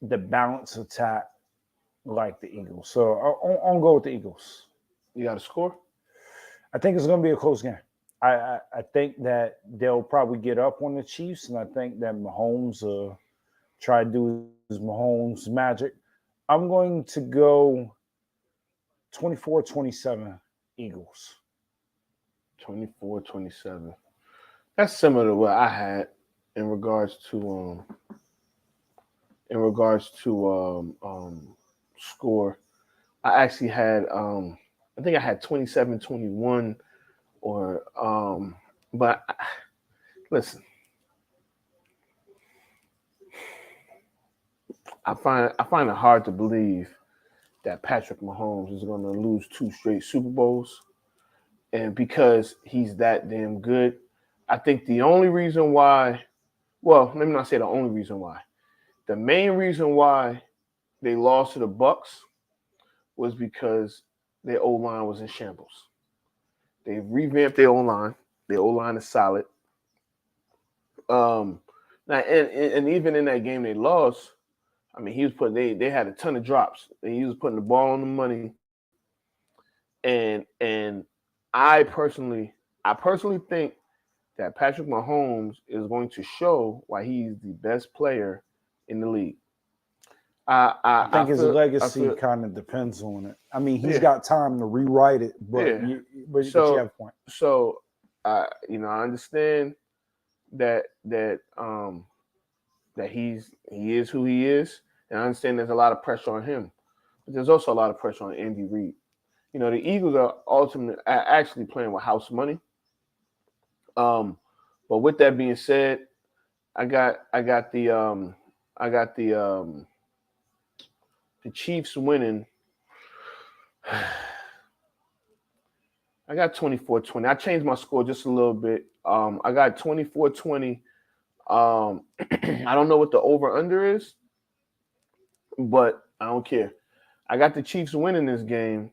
the balance attack like the Eagles. So I'll go with the Eagles. You got a score? I think it's going to be a close game. I think that they'll probably get up on the Chiefs, and I think that Mahomes try to do his Mahomes magic. I'm going to go 24-27 Eagles. 24-27. That's similar to what I had in regards to score. I actually had I think I had 27-21 but listen. I find it hard to believe that Patrick Mahomes is going to lose 2 straight Super Bowls. And because he's that damn good, I think the only reason why, well, let me not say the only reason why. The main reason why they lost to the Bucs was because their O-line was in shambles. They revamped their O-line. Their O-line is solid. Now, and even in that game they lost, I mean, he was putting. They had a ton of drops. He was putting the ball on the money. And I personally think that Patrick Mahomes is going to show why he's the best player in the league. I think his legacy kind of depends on it. I mean, he's got time to rewrite it, but you have a point. So, I understand that he is who he is, and I understand there's a lot of pressure on him, but there's also a lot of pressure on Andy Reid. The Eagles are actually playing with house money. But with that being said, I got the Chiefs winning I got 24-20. I changed my score just a little bit. I got 24-20. I don't know what the over-under is, but I don't care. I got the Chiefs winning this game.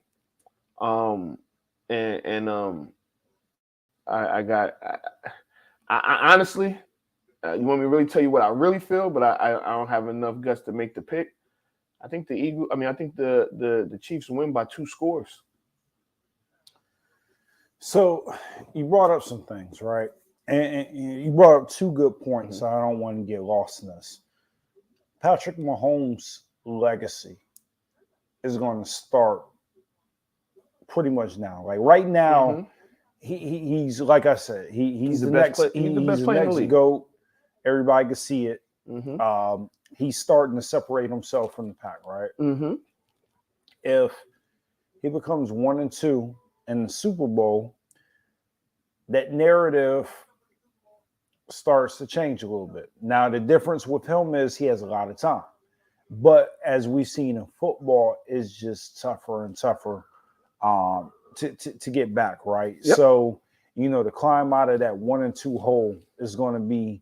I honestly, you want me to really tell you what I really feel, but I don't have enough guts to make the pick. I think the Chiefs win by 2 scores. So you brought up some things, right? And you brought up 2 good points. So I don't want to get lost in this. Patrick Mahomes' legacy is going to start pretty much now. Like right now, he's like I said, he's the next he's the best player in the league. GOAT. Everybody can see it. Mm-hmm. He's starting to separate himself from the pack, right? Mm-hmm. If he becomes 1-2 in the Super Bowl, that narrative starts to change a little bit. Now, the difference with him is he has a lot of time. But as we've seen in football, it's just tougher and tougher to get back, right? Yep. So, to climb out of that 1-2 hole is going to be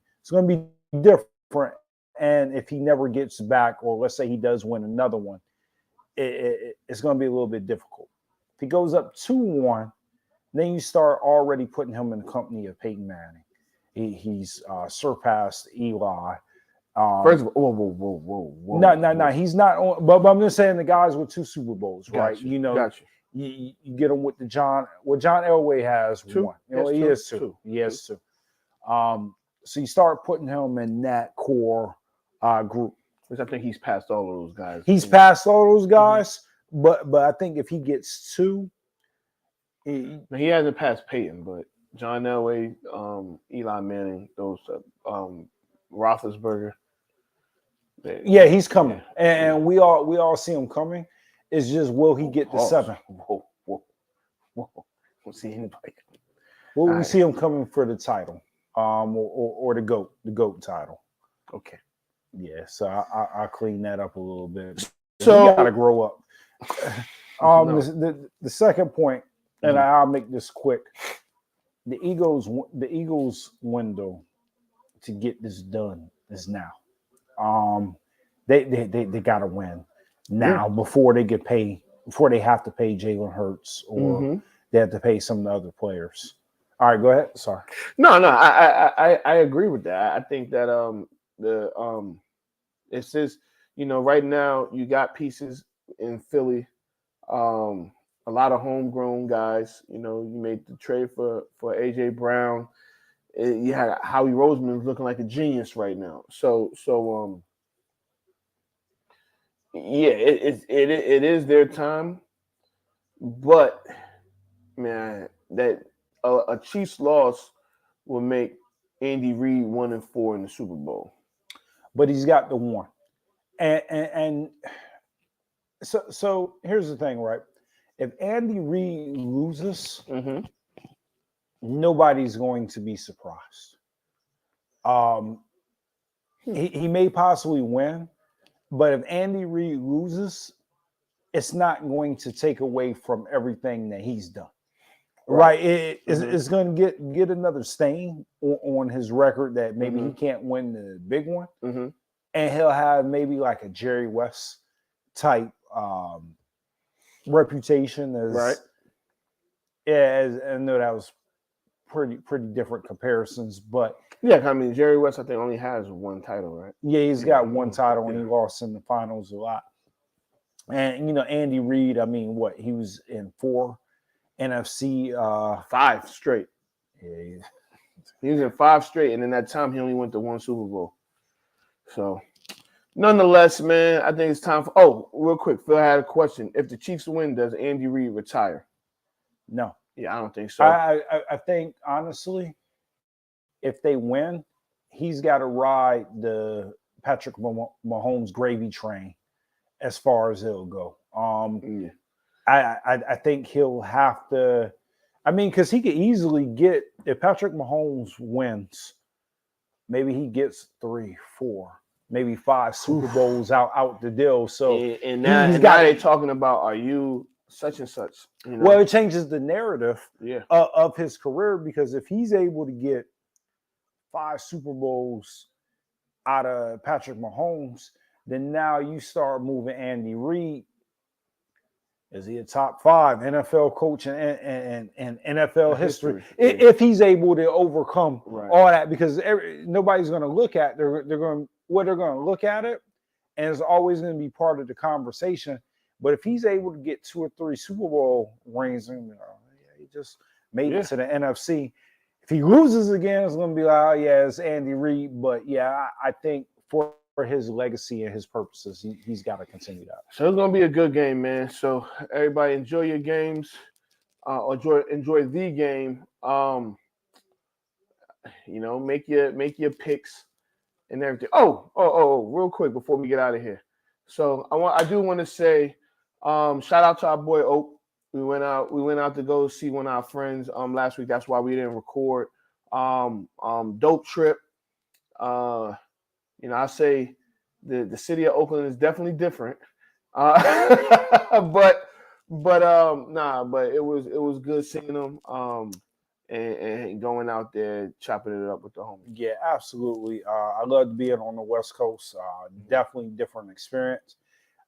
different. And if he never gets back, or let's say he does win another one, it's going to be a little bit difficult. If he goes up 2-1, then you start already putting him in the company of Peyton Manning. He's surpassed Eli. First of all, whoa. No. He's not on. But I'm just saying the guys with 2 Super Bowls, right? Gotcha. You get him with the John Elway has 2. 1. He has 2. He has 2. So you start putting him in that core group. Which I think he's passed all of those guys. He's passed all those guys, but I think if he gets 2, he hasn't passed Peyton, but John Elway, Eli Manning, those Roethlisberger. Yeah, he's coming, and we all see him coming. It's just, will he get to 7? Whoa. We'll see anybody. Will we see him coming for the title, or the GOAT title? Okay. Yeah, so I clean that up a little bit. So you gotta grow up. The second point, and I'll make this quick. The Eagles' window to get this done is now. They gotta win now before they have to pay Jalen Hurts, or they have to pay some of the other players. All right, go ahead. Sorry. No, I agree with that. I think that it's just, right now you got pieces in Philly, a lot of homegrown guys. You made the trade for AJ Brown. You had Howie Roseman looking like a genius right now. So yeah, it is their time, but man, that a Chiefs loss will make Andy Reid 1-4 in the Super Bowl. But he's got the 1, and so here's the thing, right? If Andy Reid loses, nobody's going to be surprised. He may possibly win, but if Andy Reid loses, it's not going to take away from everything that he's done. Right? It's going to get another stain on his record that maybe he can't win the big one, and he'll have maybe like a Jerry West type reputation as right. Yeah, I know that was pretty different comparisons, but yeah, I mean Jerry West I think only has 1 title, right? Yeah, he's got 1 title, and he lost in the finals a lot. And Andy Reid, I mean, he was in 4 NFC 5 straight. Yeah, he was in 5 straight, and in that time he only went to 1 Super Bowl. So nonetheless, man, I think it's time for. Oh, real quick, Phil had a question. If the Chiefs win, does Andy Reid retire? No. Yeah, I don't think so. I think, honestly, if they win, he's got to ride the Patrick Mahomes gravy train as far as it'll go. I think he'll have to. I mean, because he could easily get, if Patrick Mahomes wins, maybe he gets 3, 4, maybe 5 Super Bowls out the deal. So and now they're talking about, are you such and such. You know? Well, it changes the narrative Yeah. of his career, because if he's able to get 5 Super Bowls out of Patrick Mahomes, then now you start moving Andy Reid. Is he a top 5 NFL coach in NFL history? Yeah. If he's able to overcome Right. all that, because nobody's going to look at they're going to look at it, and it's always going to be part of the conversation. But if he's able to get 2 or 3 Super Bowl rings, and he just made it to the NFC. If he loses again, it's going to be like, oh yeah, it's Andy Reid. But yeah, I think for his legacy and his purposes, he's got to continue that. So it's gonna be a good game, man. So everybody enjoy your games, or enjoy the game. You know, make your picks and everything. Oh, real quick before we get out of here. So I do want to say, shout out to our boy Oak. We went out to go see one of our friends last week. That's why we didn't record. Dope trip. You know, I say the city of Oakland is definitely different. But it was good seeing them and going out there chopping it up with the homies. Yeah, absolutely. I love being on the West Coast. Definitely different experience.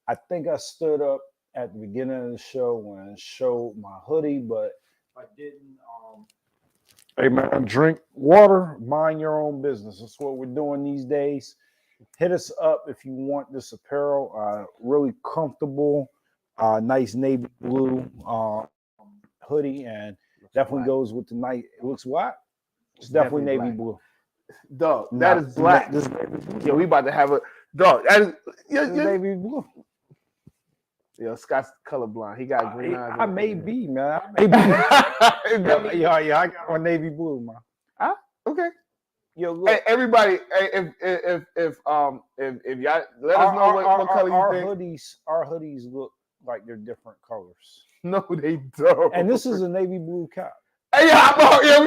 I think I stood up at the beginning of the show when I showed my hoodie, but I didn't. Hey man, drink water, mind your own business. That's what we're doing these days. Hit us up if you want this apparel. Really comfortable, nice navy blue hoodie, and definitely goes with the night. It looks what? It's definitely navy black. blue. Dog, that is black. Yeah, we about to have a dog. That is navy blue. Yeah, Scott's colorblind. He got green eyes. I may be, man. I may be. yeah, I got on navy blue, man. Okay. Yo, look. Hey, everybody, if y'all let us know what color you think. Our hoodies look like they're different colors. No, they don't. And this is a navy blue cap. Hey, we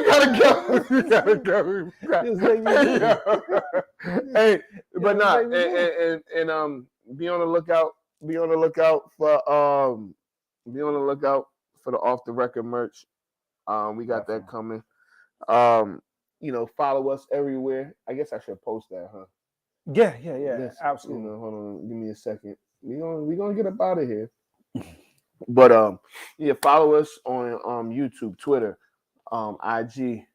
gotta go. We gotta go. Hey, but nah, and be on the lookout. Be on the lookout for the Off the Record merch. We got that coming. You know, follow us everywhere. I guess I should post that, huh? Yeah, yes, absolutely. You know, hold on, give me a second. We gonna get up out of here. But yeah, follow us on YouTube, Twitter, IG,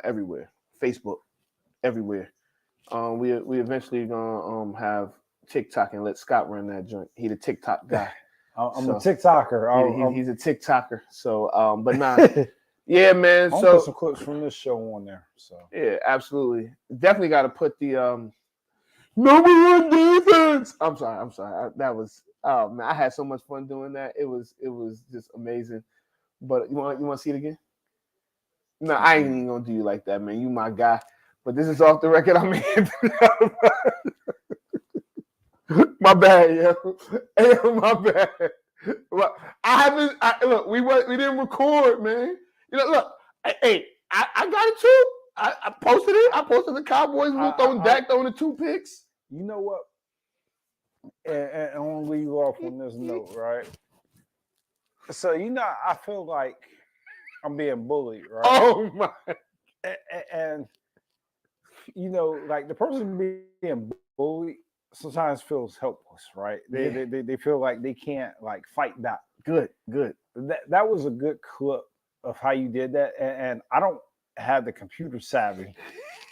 everywhere, Facebook, everywhere. We eventually gonna have TikTok and let Scott run that joint. He the TikTok guy. I'm a TikToker. He's a TikToker. So, but nah, yeah, man. I'll So put some clips from this show on there. So yeah, absolutely. Definitely got to put the number 1 defense. I'm sorry. That was man. I had so much fun doing that. It was just amazing. But you want to see it again? No, I ain't even gonna do you like that, man. You my guy. But this is Off the Record. I'm Anthony. My bad, yo. Hey, my bad. Look, look. We didn't record, man. You know, look. Hey, I got it too. I posted it. I posted the Cowboys throwing the 2 picks. You know what? And I want to leave off on this note, right? So I feel like I'm being bullied, right? Oh my! And like the person being bullied sometimes feels helpless, right? They feel like they can't like fight back. Good. That was a good clip of how you did that, and I don't have the computer savvy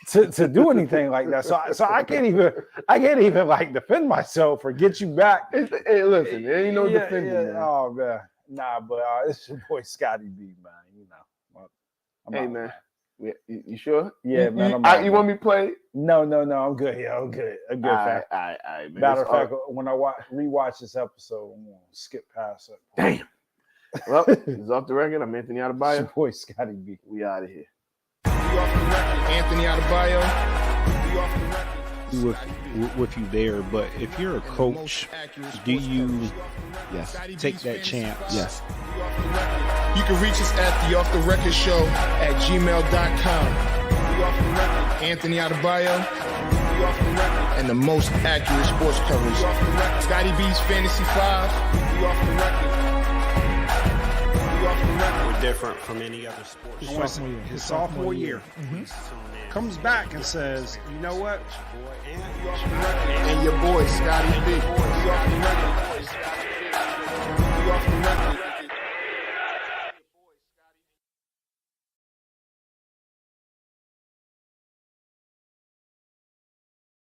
to do anything like that. So I can't even like defend myself or get you back. Hey, listen, there ain't no defending. Man. Oh man, nah, but it's your boy Scotty B, man. Hey man. Yeah, you sure? Yeah, man. You want me to play? No. I'm good. Yeah, I'm good. I'm good. All right, man. Matter of fact, when I rewatch this episode, I'm gonna skip past it. Damn. Well, it's Off the Record. I'm Anthony Adebayo. It's your boy Scotty B. We out of here. Anthony Adebayo. With you there, but if you're a coach, do you take that chance? Yes. You can reach us at the Off the Record Show at gmail.com. Anthony Adebayo. and the most accurate sports coverage. Scotty B's Fantasy 5. We off the record. We're different from any other sports. His sophomore year. Comes back and says, you know what? And your boy, Scotty B. We off the record.